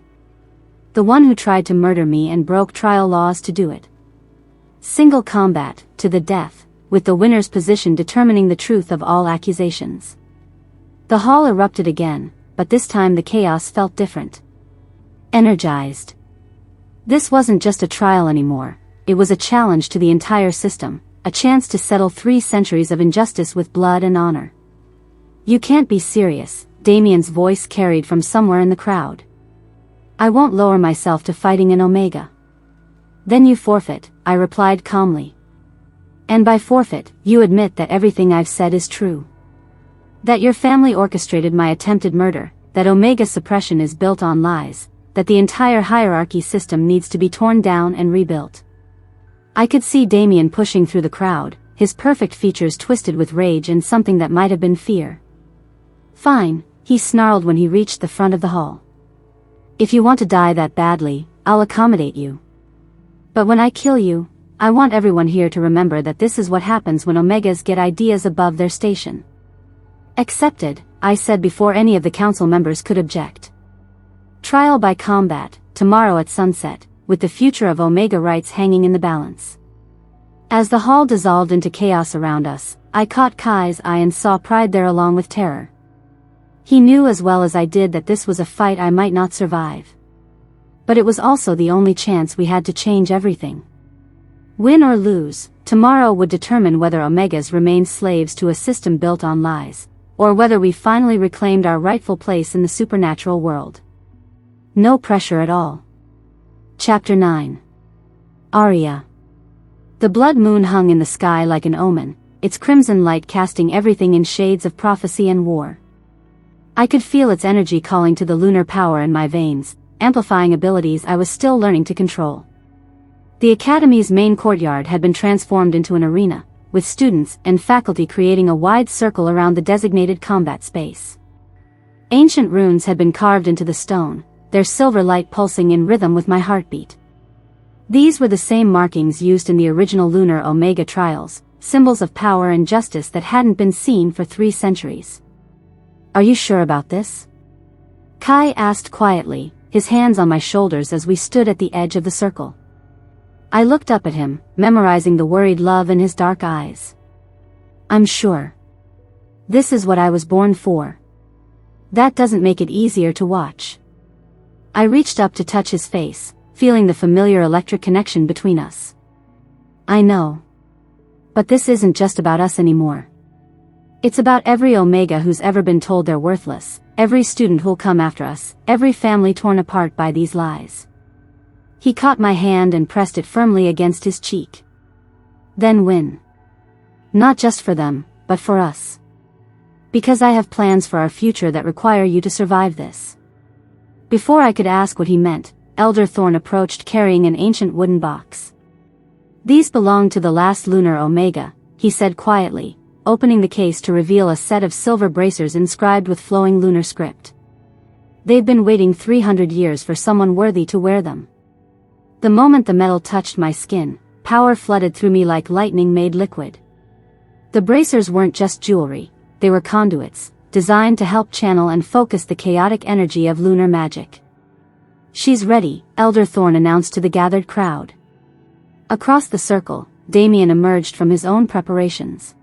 The one who tried to murder me and broke trial laws to do it. Single combat, to the death, with the winner's position determining the truth of all accusations." The hall erupted again, but this time the chaos felt different. Energized. This wasn't just a trial anymore, it was a challenge to the entire system, a chance to settle 3 centuries of injustice with blood and honor. You can't be serious, Damien's voice carried from somewhere in the crowd. I won't lower myself to fighting in Omega. Then you forfeit, I replied calmly. And by forfeit, you admit that everything I've said is true. That your family orchestrated my attempted murder, that Omega suppression is built on lies, that the entire hierarchy system needs to be torn down and rebuilt. I could see Damien pushing through the crowd, his perfect features twisted with rage and something that might have been fear. Fine, he snarled when he reached the front of the hall. If you want to die that badly, I'll accommodate you. But when I kill you, I want everyone here to remember that this is what happens when Omegas get ideas above their station. Accepted, I said before any of the council members could object. Trial by combat, tomorrow at sunset, with the future of Omega rights hanging in the balance. As the hall dissolved into chaos around us, I caught Kai's eye and saw pride there along with terror. He knew as well as I did that this was a fight I might not survive. But it was also the only chance we had to change everything. Win or lose, tomorrow would determine whether Omegas remained slaves to a system built on lies, or whether we finally reclaimed our rightful place in the supernatural world. No pressure at all. Chapter 9. Aria. The blood moon hung in the sky like an omen, its crimson light casting everything in shades of prophecy and war. I could feel its energy calling to the lunar power in my veins, amplifying abilities I was still learning to control. The academy's main courtyard had been transformed into an arena, with students and faculty creating a wide circle around the designated combat space. Ancient runes had been carved into the stone, their silver light pulsing in rhythm with my heartbeat. These were the same markings used in the original lunar Omega trials, symbols of power and justice that hadn't been seen for 3 centuries. Are you sure about this? Kai asked quietly, his hands on my shoulders as we stood at the edge of the circle. I looked up at him, memorizing the worried love in his dark eyes. I'm sure. This is what I was born for. That doesn't make it easier to watch. I reached up to touch his face, feeling the familiar electric connection between us. I know. But this isn't just about us anymore. It's about every Omega who's ever been told they're worthless, every student who'll come after us, every family torn apart by these lies. He caught my hand and pressed it firmly against his cheek. Then win. Not just for them, but for us. Because I have plans for our future that require you to survive this. Before I could ask what he meant, Elder Thorn approached carrying an ancient wooden box. These belong to the last lunar Omega, he said quietly, opening the case to reveal a set of silver bracers inscribed with flowing lunar script. They've been waiting 300 years for someone worthy to wear them. The moment the metal touched my skin, power flooded through me like lightning made liquid. The bracers weren't just jewelry, they were conduits, designed to help channel and focus the chaotic energy of lunar magic. She's ready, Elder Thorn announced to the gathered crowd. Across the circle, Damien emerged from his own preparations.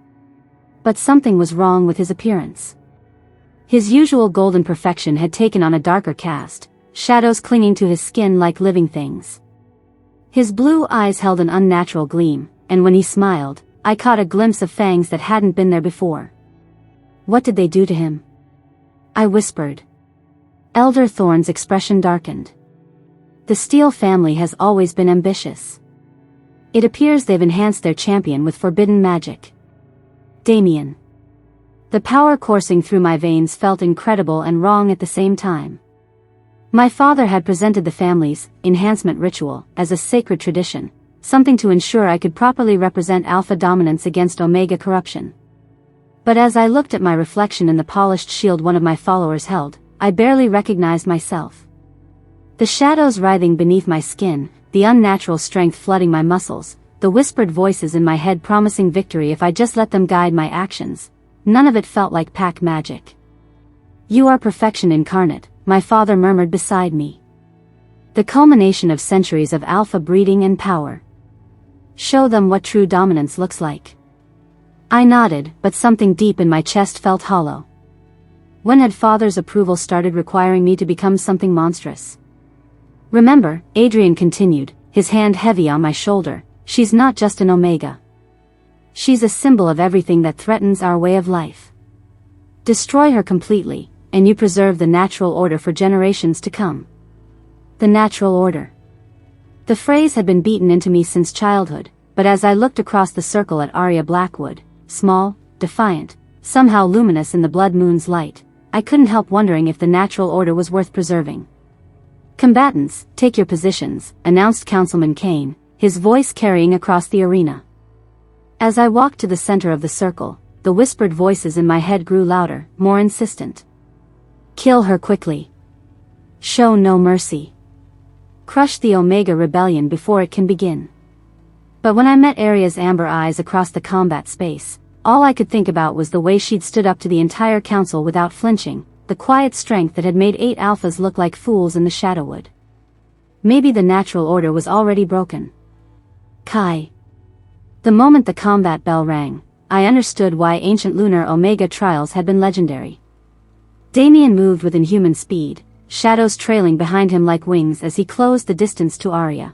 But something was wrong with his appearance. His usual golden perfection had taken on a darker cast, shadows clinging to his skin like living things. His blue eyes held an unnatural gleam, and when he smiled, I caught a glimpse of fangs that hadn't been there before. What did they do to him? I whispered. Elder Thorn's expression darkened. The Steele family has always been ambitious. It appears they've enhanced their champion with forbidden magic. Damien. The power coursing through my veins felt incredible and wrong at the same time. My father had presented the family's enhancement ritual as a sacred tradition, something to ensure I could properly represent Alpha dominance against Omega corruption. But as I looked at my reflection in the polished shield one of my followers held, I barely recognized myself. The shadows writhing beneath my skin, the unnatural strength flooding my muscles, the whispered voices in my head promising victory if I just let them guide my actions, none of it felt like pack magic. You are perfection incarnate, my father murmured beside me. The culmination of centuries of alpha breeding and power. Show them what true dominance looks like. I nodded, but something deep in my chest felt hollow. When had father's approval started requiring me to become something monstrous? Remember, Adrian continued, his hand heavy on my shoulder, she's not just an Omega. She's a symbol of everything that threatens our way of life. Destroy her completely, and you preserve the natural order for generations to come. The natural order. The phrase had been beaten into me since childhood, but as I looked across the circle at Arya Blackwood, small, defiant, somehow luminous in the blood moon's light, I couldn't help wondering if the natural order was worth preserving. "Combatants, take your positions," announced Councilman Kane, his voice carrying across the arena. As I walked to the center of the circle, the whispered voices in my head grew louder, more insistent. "Kill her quickly. Show no mercy. Crush the Omega Rebellion before it can begin." But when I met Arya's amber eyes across the combat space, all I could think about was the way she'd stood up to the entire council without flinching, the quiet strength that had made 8 alphas look like fools in the Shadowwood. Maybe the natural order was already broken. Kai. The moment the combat bell rang, I understood why ancient lunar Omega trials had been legendary. Damien moved with inhuman speed, shadows trailing behind him like wings as he closed the distance to Arya.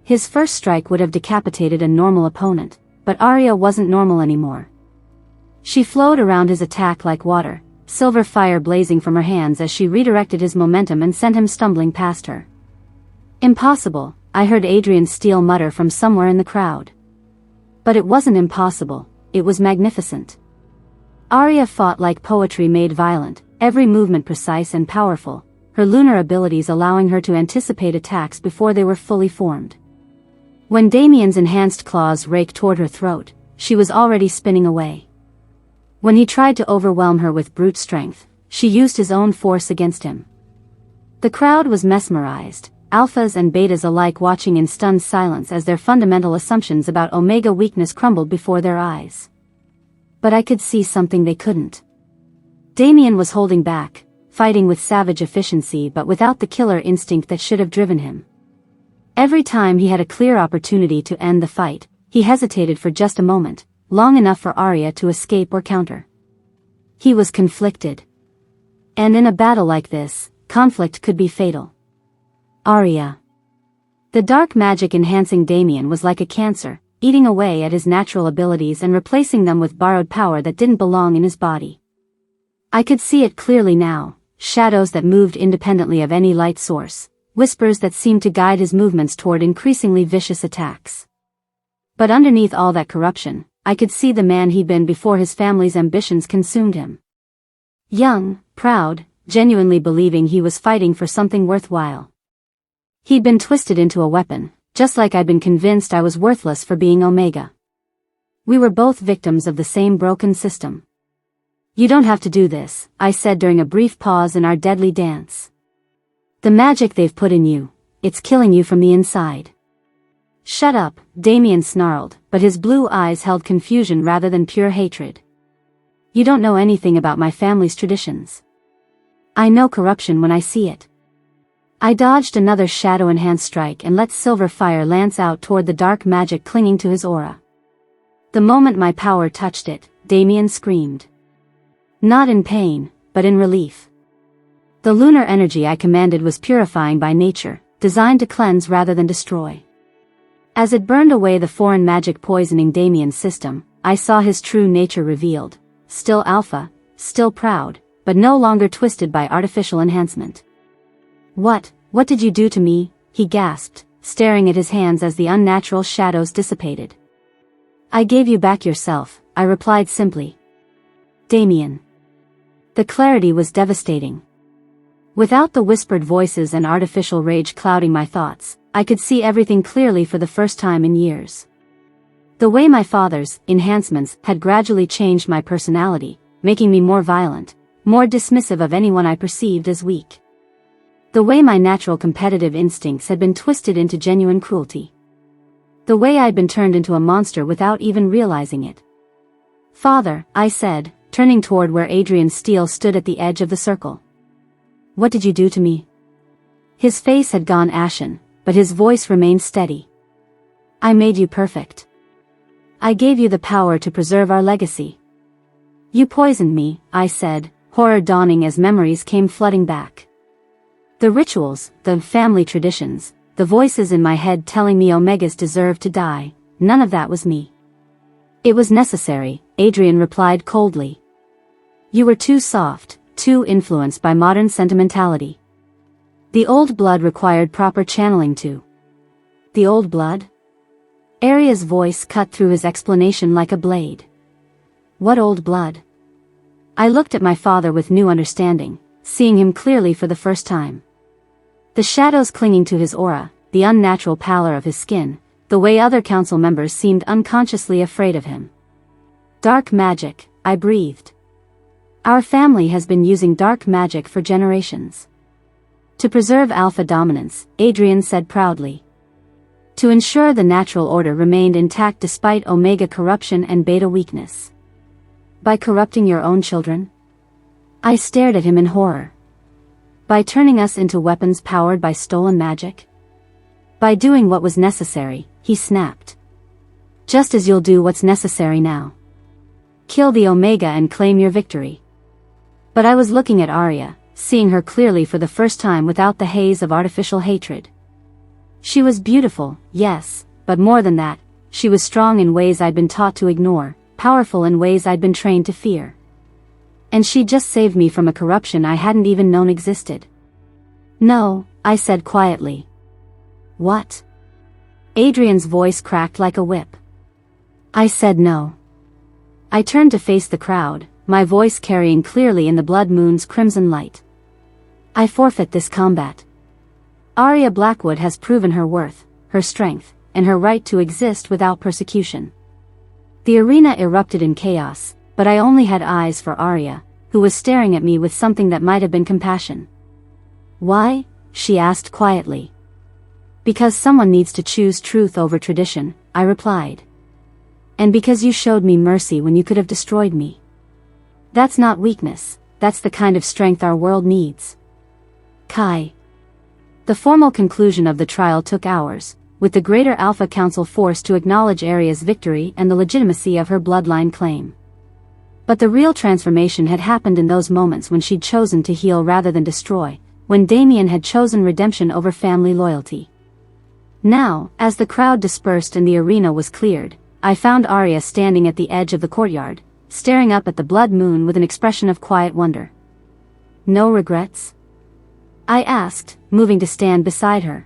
His first strike would have decapitated a normal opponent, but Arya wasn't normal anymore. She flowed around his attack like water, silver fire blazing from her hands as she redirected his momentum and sent him stumbling past her. "Impossible," I heard Adrian Steele mutter from somewhere in the crowd. But it wasn't impossible, it was magnificent. Arya fought like poetry made violent, every movement precise and powerful, her lunar abilities allowing her to anticipate attacks before they were fully formed. When Damien's enhanced claws raked toward her throat, she was already spinning away. When he tried to overwhelm her with brute strength, she used his own force against him. The crowd was mesmerized, alphas and betas alike watching in stunned silence as their fundamental assumptions about Omega weakness crumbled before their eyes. But I could see something they couldn't. Damien was holding back, fighting with savage efficiency but without the killer instinct that should have driven him. Every time he had a clear opportunity to end the fight, he hesitated for just a moment, long enough for Arya to escape or counter. He was conflicted. And in a battle like this, conflict could be fatal. Arya. The dark magic enhancing Damien was like a cancer, eating away at his natural abilities and replacing them with borrowed power that didn't belong in his body. I could see it clearly now, shadows that moved independently of any light source, whispers that seemed to guide his movements toward increasingly vicious attacks. But underneath all that corruption, I could see the man he'd been before his family's ambitions consumed him. Young, proud, genuinely believing he was fighting for something worthwhile. He'd been twisted into a weapon, just like I'd been convinced I was worthless for being Omega. We were both victims of the same broken system. "You don't have to do this," I said during a brief pause in our deadly dance. "The magic they've put in you, it's killing you from the inside." "Shut up," Damien snarled, but his blue eyes held confusion rather than pure hatred. "You don't know anything about my family's traditions. I know corruption when I see it." I dodged another shadow-enhanced strike and let silver fire lance out toward the dark magic clinging to his aura. The moment my power touched it, Damien screamed. Not in pain, but in relief. The lunar energy I commanded was purifying by nature, designed to cleanse rather than destroy. As it burned away the foreign magic poisoning Damien's system, I saw his true nature revealed, still alpha, still proud, but no longer twisted by artificial enhancement. What did you do to me?" he gasped, staring at his hands as the unnatural shadows dissipated. "I gave you back yourself," I replied simply. "Damien." The clarity was devastating. Without the whispered voices and artificial rage clouding my thoughts, I could see everything clearly for the first time in years. The way my father's enhancements had gradually changed my personality, making me more violent, more dismissive of anyone I perceived as weak. The way my natural competitive instincts had been twisted into genuine cruelty. The way I'd been turned into a monster without even realizing it. "Father," I said, turning toward where Adrian Steele stood at the edge of the circle. "What did you do to me?" His face had gone ashen, but his voice remained steady. "I made you perfect. I gave you the power to preserve our legacy." "You poisoned me," I said, horror dawning as memories came flooding back. The rituals, the family traditions, the voices in my head telling me Omegas deserved to die, none of that was me. It was necessary, Adrian replied coldly. You were too soft, too influenced by modern sentimentality. The old blood required proper channeling too. The old blood? Arya's voice cut through his explanation like a blade. What old blood? I looked at my father with new understanding, seeing him clearly for the first time. The shadows clinging to his aura, the unnatural pallor of his skin, the way other council members seemed unconsciously afraid of him. Dark magic, I breathed. Our family has been using dark magic for generations. To preserve alpha dominance, Adrian said proudly. To ensure the natural order remained intact despite omega corruption and beta weakness. By corrupting your own children? I stared at him in horror. By turning us into weapons powered by stolen magic? By doing what was necessary, he snapped. Just as you'll do what's necessary now. Kill the Omega and claim your victory. But I was looking at Arya, seeing her clearly for the first time without the haze of artificial hatred. She was beautiful, yes, but more than that, she was strong in ways I'd been taught to ignore, powerful in ways I'd been trained to fear. And she just saved me from a corruption I hadn't even known existed. No, I said quietly. What? Adrian's voice cracked like a whip. I said no. I turned to face the crowd, my voice carrying clearly in the blood moon's crimson light. I forfeit this combat. Arya Blackwood has proven her worth, her strength, and her right to exist without persecution. The arena erupted in chaos, but I only had eyes for Arya, who was staring at me with something that might have been compassion. Why? She asked quietly. Because someone needs to choose truth over tradition, I replied. And because you showed me mercy when you could have destroyed me. That's not weakness, that's the kind of strength our world needs. Kai. The formal conclusion of the trial took hours, with the Greater Alpha Council forced to acknowledge Arya's victory and the legitimacy of her bloodline claim. But the real transformation had happened in those moments when she'd chosen to heal rather than destroy, when Damien had chosen redemption over family loyalty. Now, as the crowd dispersed and the arena was cleared, I found Arya standing at the edge of the courtyard, staring up at the blood moon with an expression of quiet wonder. No regrets? I asked, moving to stand beside her.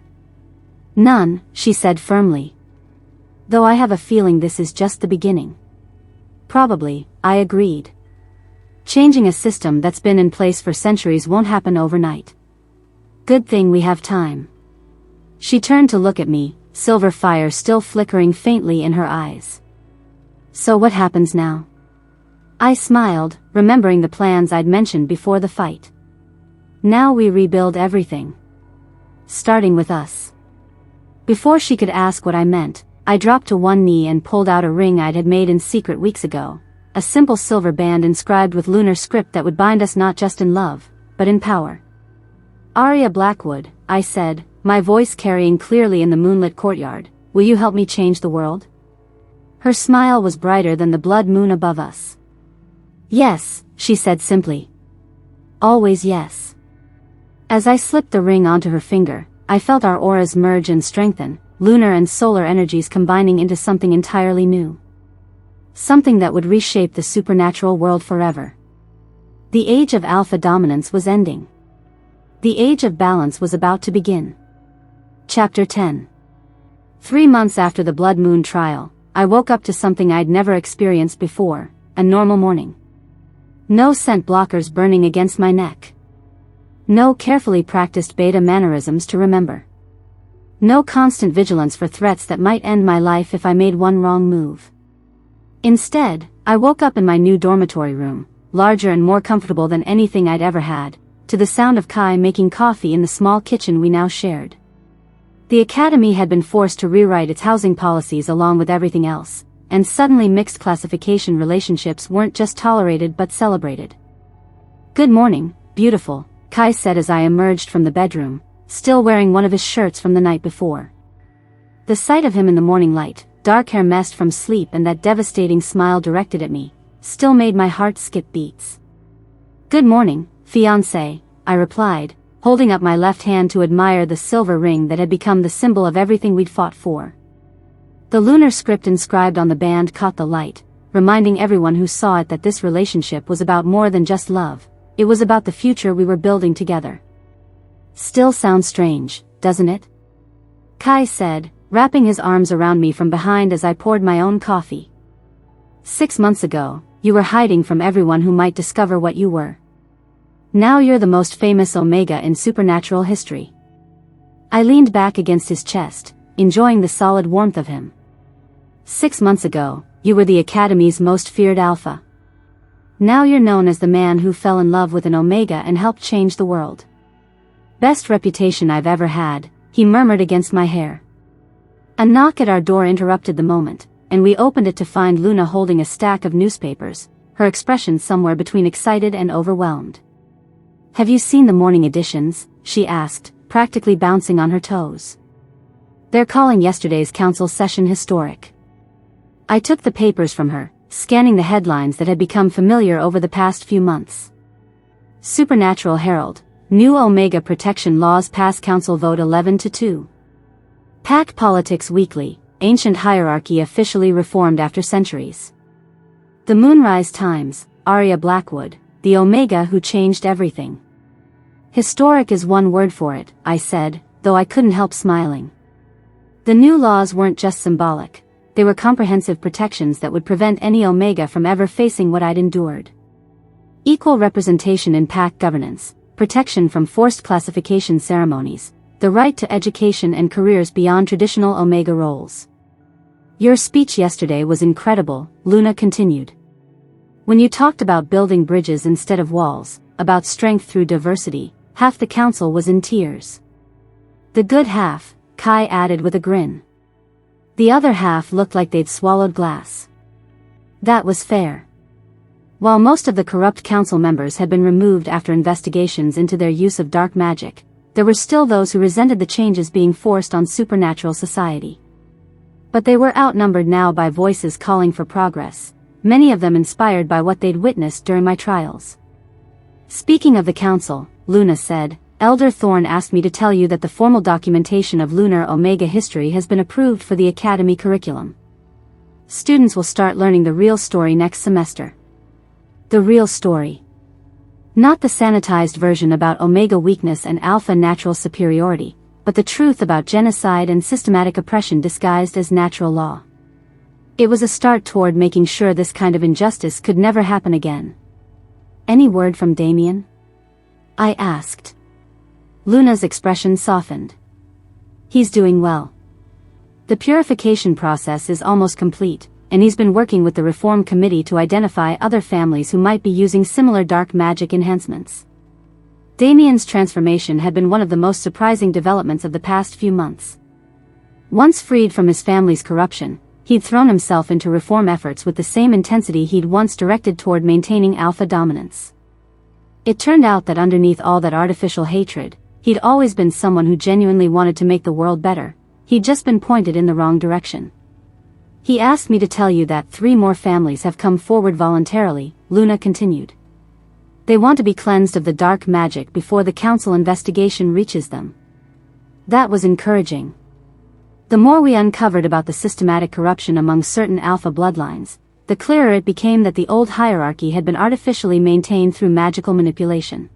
None, she said firmly. Though I have a feeling this is just the beginning. Probably, I agreed. Changing a system that's been in place for centuries won't happen overnight. Good thing we have time. She turned to look at me, silver fire still flickering faintly in her eyes. So what happens now? I smiled, remembering the plans I'd mentioned before the fight. Now we rebuild everything. Starting with us. Before she could ask what I meant, I dropped to one knee and pulled out a ring I'd had made in secret weeks ago, a simple silver band inscribed with lunar script that would bind us not just in love, but in power. Arya Blackwood, I said, my voice carrying clearly in the moonlit courtyard, will you help me change the world? Her smile was brighter than the blood moon above us. Yes, she said simply. Always yes. As I slipped the ring onto her finger, I felt our auras merge and strengthen, lunar and solar energies combining into something entirely new. Something that would reshape the supernatural world forever. The age of alpha dominance was ending. The age of balance was about to begin. Chapter 10. 3 months after the blood moon trial, I woke up to something I'd never experienced before, a normal morning. No scent blockers burning against my neck. No carefully practiced beta mannerisms to remember. No constant vigilance for threats that might end my life if I made one wrong move. Instead, I woke up in my new dormitory room, larger and more comfortable than anything I'd ever had, to the sound of Kai making coffee in the small kitchen we now shared. The academy had been forced to rewrite its housing policies along with everything else, and suddenly mixed classification relationships weren't just tolerated but celebrated. Good morning, beautiful, Kai said as I emerged from the bedroom, still wearing one of his shirts from the night before. The sight of him in the morning light, dark hair messed from sleep and that devastating smile directed at me, still made my heart skip beats. Good morning, fiancé, I replied, holding up my left hand to admire the silver ring that had become the symbol of everything we'd fought for. The lunar script inscribed on the band caught the light, reminding everyone who saw it that this relationship was about more than just love. It was about the future we were building together. Still sounds strange, doesn't it? Kai said, wrapping his arms around me from behind as I poured my own coffee. 6 months ago, you were hiding from everyone who might discover what you were. Now you're the most famous Omega in supernatural history. I leaned back against his chest, enjoying the solid warmth of him. 6 months ago, you were the Academy's most feared Alpha. Now you're known as the man who fell in love with an Omega and helped change the world. Best reputation I've ever had, he murmured against my hair. A knock at our door interrupted the moment, and we opened it to find Luna holding a stack of newspapers, her expression somewhere between excited and overwhelmed. Have you seen the morning editions? She asked, practically bouncing on her toes. They're calling yesterday's council session historic. I took the papers from her, scanning the headlines that had become familiar over the past few months. Supernatural Herald, new Omega protection laws pass council vote 11-2. Pack Politics Weekly, ancient hierarchy officially reformed after centuries. The Moonrise Times, Arya Blackwood, the Omega who changed everything. Historic is one word for it, I said, though I couldn't help smiling. The new laws weren't just symbolic, they were comprehensive protections that would prevent any Omega from ever facing what I'd endured. Equal representation in pack governance, protection from forced classification ceremonies, the right to education and careers beyond traditional Omega roles. Your speech yesterday was incredible, Luna continued. When you talked about building bridges instead of walls, about strength through diversity, half the council was in tears. The good half, Kai added with a grin. The other half looked like they'd swallowed glass. That was fair. While most of the corrupt council members had been removed after investigations into their use of dark magic, there were still those who resented the changes being forced on supernatural society. But they were outnumbered now by voices calling for progress, many of them inspired by what they'd witnessed during my trials. Speaking of the council, Luna said, Elder Thorne asked me to tell you that the formal documentation of lunar Omega history has been approved for the Academy curriculum. Students will start learning the real story next semester. The real story. Not the sanitized version about Omega weakness and Alpha natural superiority, but the truth about genocide and systematic oppression disguised as natural law. It was a start toward making sure this kind of injustice could never happen again. Any word from Damien? I asked. Luna's expression softened. He's doing well. The purification process is almost complete, and he's been working with the Reform Committee to identify other families who might be using similar dark magic enhancements. Damien's transformation had been one of the most surprising developments of the past few months. Once freed from his family's corruption, he'd thrown himself into reform efforts with the same intensity he'd once directed toward maintaining Alpha dominance. It turned out that underneath all that artificial hatred, he'd always been someone who genuinely wanted to make the world better. He'd just been pointed in the wrong direction. He asked me to tell you that 3 more families have come forward voluntarily, Luna continued. They want to be cleansed of the dark magic before the council investigation reaches them. That was encouraging. The more we uncovered about the systematic corruption among certain Alpha bloodlines, the clearer it became that the old hierarchy had been artificially maintained through magical manipulation.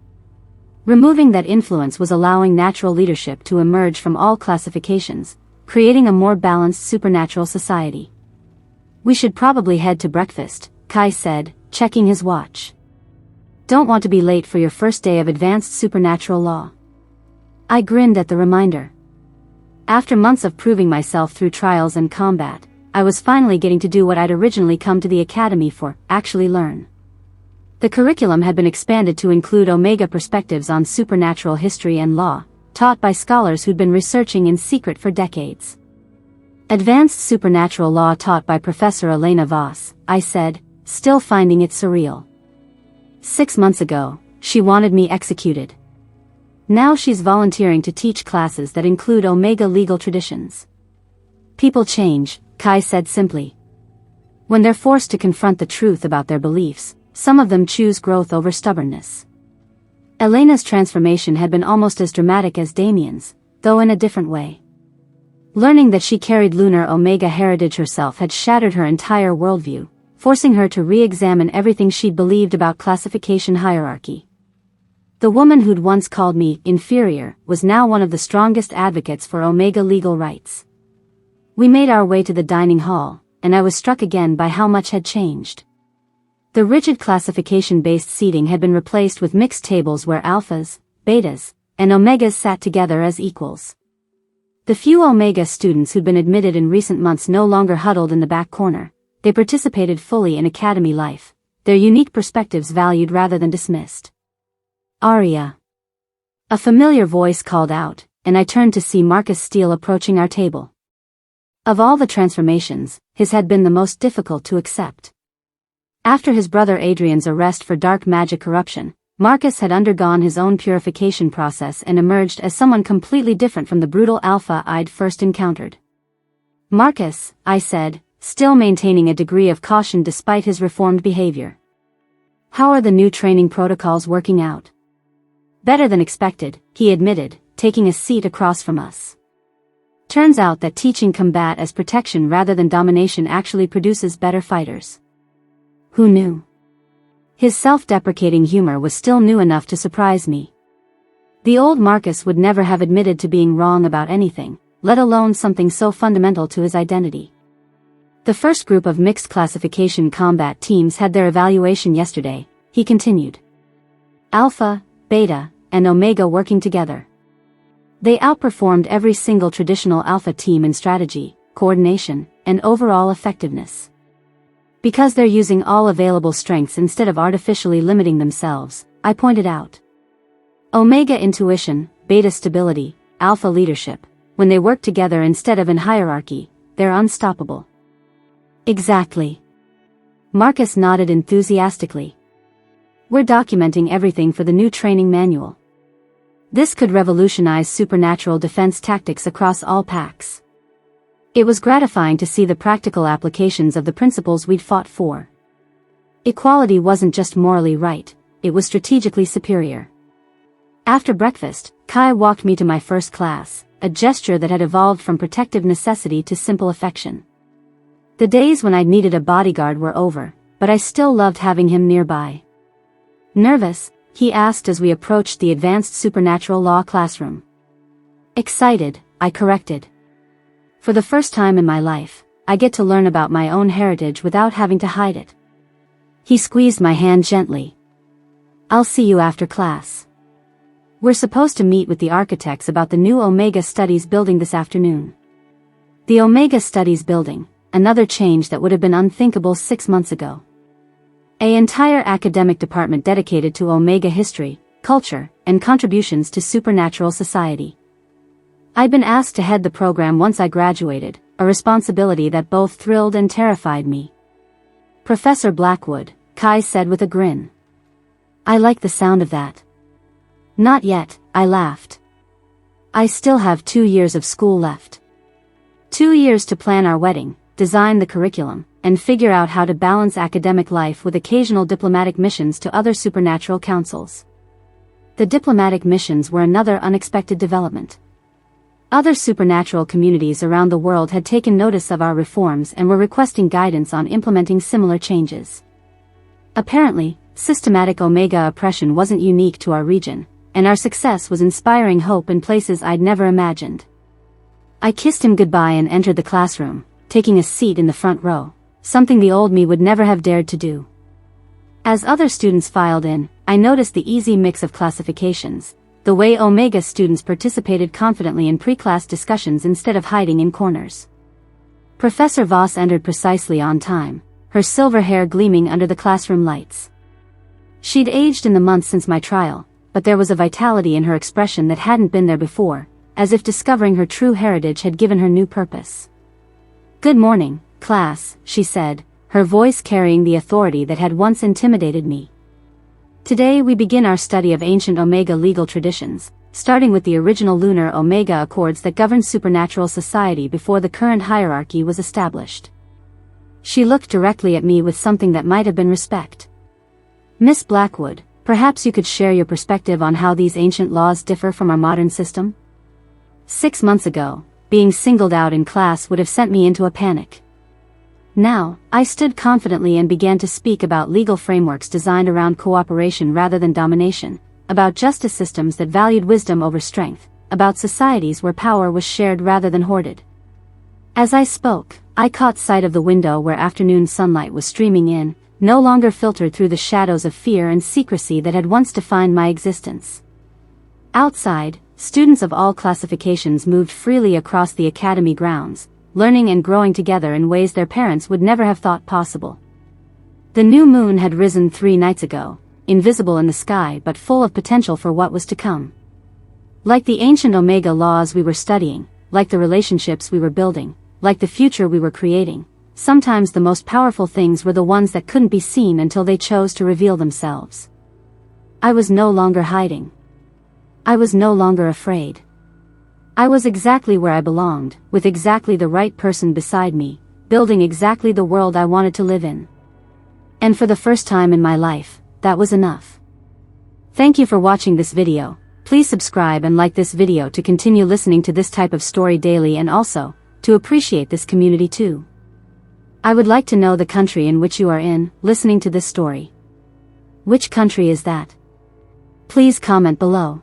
Removing that influence was allowing natural leadership to emerge from all classifications, creating a more balanced supernatural society. We should probably head to breakfast, Kai said, checking his watch. Don't want to be late for your first day of advanced supernatural law. I grinned at the reminder. After months of proving myself through trials and combat, I was finally getting to do what I'd originally come to the Academy for, actually learn. The curriculum had been expanded to include Omega perspectives on supernatural history and law, taught by scholars who'd been researching in secret for decades. Advanced supernatural law taught by Professor Elena Voss, I said, still finding it surreal. 6 months ago, she wanted me executed. Now she's volunteering to teach classes that include Omega legal traditions. People change, Kai said simply. When they're forced to confront the truth about their beliefs, some of them choose growth over stubbornness. Elena's transformation had been almost as dramatic as Damien's, though in a different way. Learning that she carried lunar Omega heritage herself had shattered her entire worldview, forcing her to re-examine everything she'd believed about classification hierarchy. The woman who'd once called me inferior was now one of the strongest advocates for Omega legal rights. We made our way to the dining hall, and I was struck again by how much had changed. The rigid classification-based seating had been replaced with mixed tables where alphas, betas, and omegas sat together as equals. The few Omega students who'd been admitted in recent months no longer huddled in the back corner. They participated fully in academy life, their unique perspectives valued rather than dismissed. "Aria." A familiar voice called out, and I turned to see Marcus Steele approaching our table. Of all the transformations, his had been the most difficult to accept. After his brother Adrian's arrest for dark magic corruption, Marcus had undergone his own purification process and emerged as someone completely different from the brutal alpha I'd first encountered. "Marcus," I said, still maintaining a degree of caution despite his reformed behavior. "How are the new training protocols working out?" "Better than expected," he admitted, taking a seat across from us. "Turns out that teaching combat as protection rather than domination actually produces better fighters." Who knew? His self-deprecating humor was still new enough to surprise me. The old Marcus would never have admitted to being wrong about anything, let alone something so fundamental to his identity. "The first group of mixed classification combat teams had their evaluation yesterday," he continued. "Alpha, Beta, and Omega working together. They outperformed every single traditional Alpha team in strategy, coordination, and overall effectiveness. Because they're using all available strengths instead of artificially limiting themselves," I pointed out. "Omega intuition, Beta stability, Alpha leadership. When they work together instead of in hierarchy, they're unstoppable." "Exactly." Marcus nodded enthusiastically. "We're documenting everything for the new training manual. This could revolutionize supernatural defense tactics across all packs." It was gratifying to see the practical applications of the principles we'd fought for. Equality wasn't just morally right, it was strategically superior. After breakfast, Kai walked me to my first class, a gesture that had evolved from protective necessity to simple affection. The days when I'd needed a bodyguard were over, but I still loved having him nearby. "Nervous?" he asked as we approached the advanced supernatural law classroom. "Excited," I corrected. For the first time in my life, I get to learn about my own heritage without having to hide it. He squeezed my hand gently. "I'll see you after class. We're supposed to meet with the architects about the new Omega Studies building this afternoon." The Omega Studies building, another change that would have been unthinkable 6 months ago. An entire academic department dedicated to Omega history, culture, and contributions to supernatural society. I'd been asked to head the program once I graduated, a responsibility that both thrilled and terrified me. "Professor Blackwood," Kai said with a grin. "I like the sound of that." "Not yet," I laughed. "I still have 2 years of school left. 2 years to plan our wedding, design the curriculum, and figure out how to balance academic life with occasional diplomatic missions to other supernatural councils." The diplomatic missions were another unexpected development. Other supernatural communities around the world had taken notice of our reforms and were requesting guidance on implementing similar changes. Apparently, systematic Omega oppression wasn't unique to our region, and our success was inspiring hope in places I'd never imagined. I kissed him goodbye and entered the classroom, taking a seat in the front row, something the old me would never have dared to do. As other students filed in, I noticed the easy mix of classifications, the way Omega students participated confidently in pre-class discussions instead of hiding in corners. Professor Voss entered precisely on time, her silver hair gleaming under the classroom lights. She'd aged in the months since my trial, but there was a vitality in her expression that hadn't been there before, as if discovering her true heritage had given her new purpose. "Good morning, class," she said, her voice carrying the authority that had once intimidated me. "Today we begin our study of ancient Omega legal traditions, starting with the original lunar Omega Accords that governed supernatural society before the current hierarchy was established." She looked directly at me with something that might have been respect. "Miss Blackwood, perhaps you could share your perspective on how these ancient laws differ from our modern system?" 6 months ago, being singled out in class would have sent me into a panic. Now, I stood confidently and began to speak about legal frameworks designed around cooperation rather than domination, about justice systems that valued wisdom over strength, about societies where power was shared rather than hoarded. As I spoke, I caught sight of the window where afternoon sunlight was streaming in, no longer filtered through the shadows of fear and secrecy that had once defined my existence. Outside, students of all classifications moved freely across the academy grounds, learning and growing together in ways their parents would never have thought possible. The new moon had risen 3 nights ago, invisible in the sky but full of potential for what was to come. Like the ancient Omega laws we were studying, like the relationships we were building, like the future we were creating, sometimes the most powerful things were the ones that couldn't be seen until they chose to reveal themselves. I was no longer hiding. I was no longer afraid. I was exactly where I belonged, with exactly the right person beside me, building exactly the world I wanted to live in. And for the first time in my life, that was enough. Thank you for watching this video. Please subscribe and like this video to continue listening to this type of story daily and also, to appreciate this community too. I would like to know the country in which you are in, listening to this story. Which country is that? Please comment below.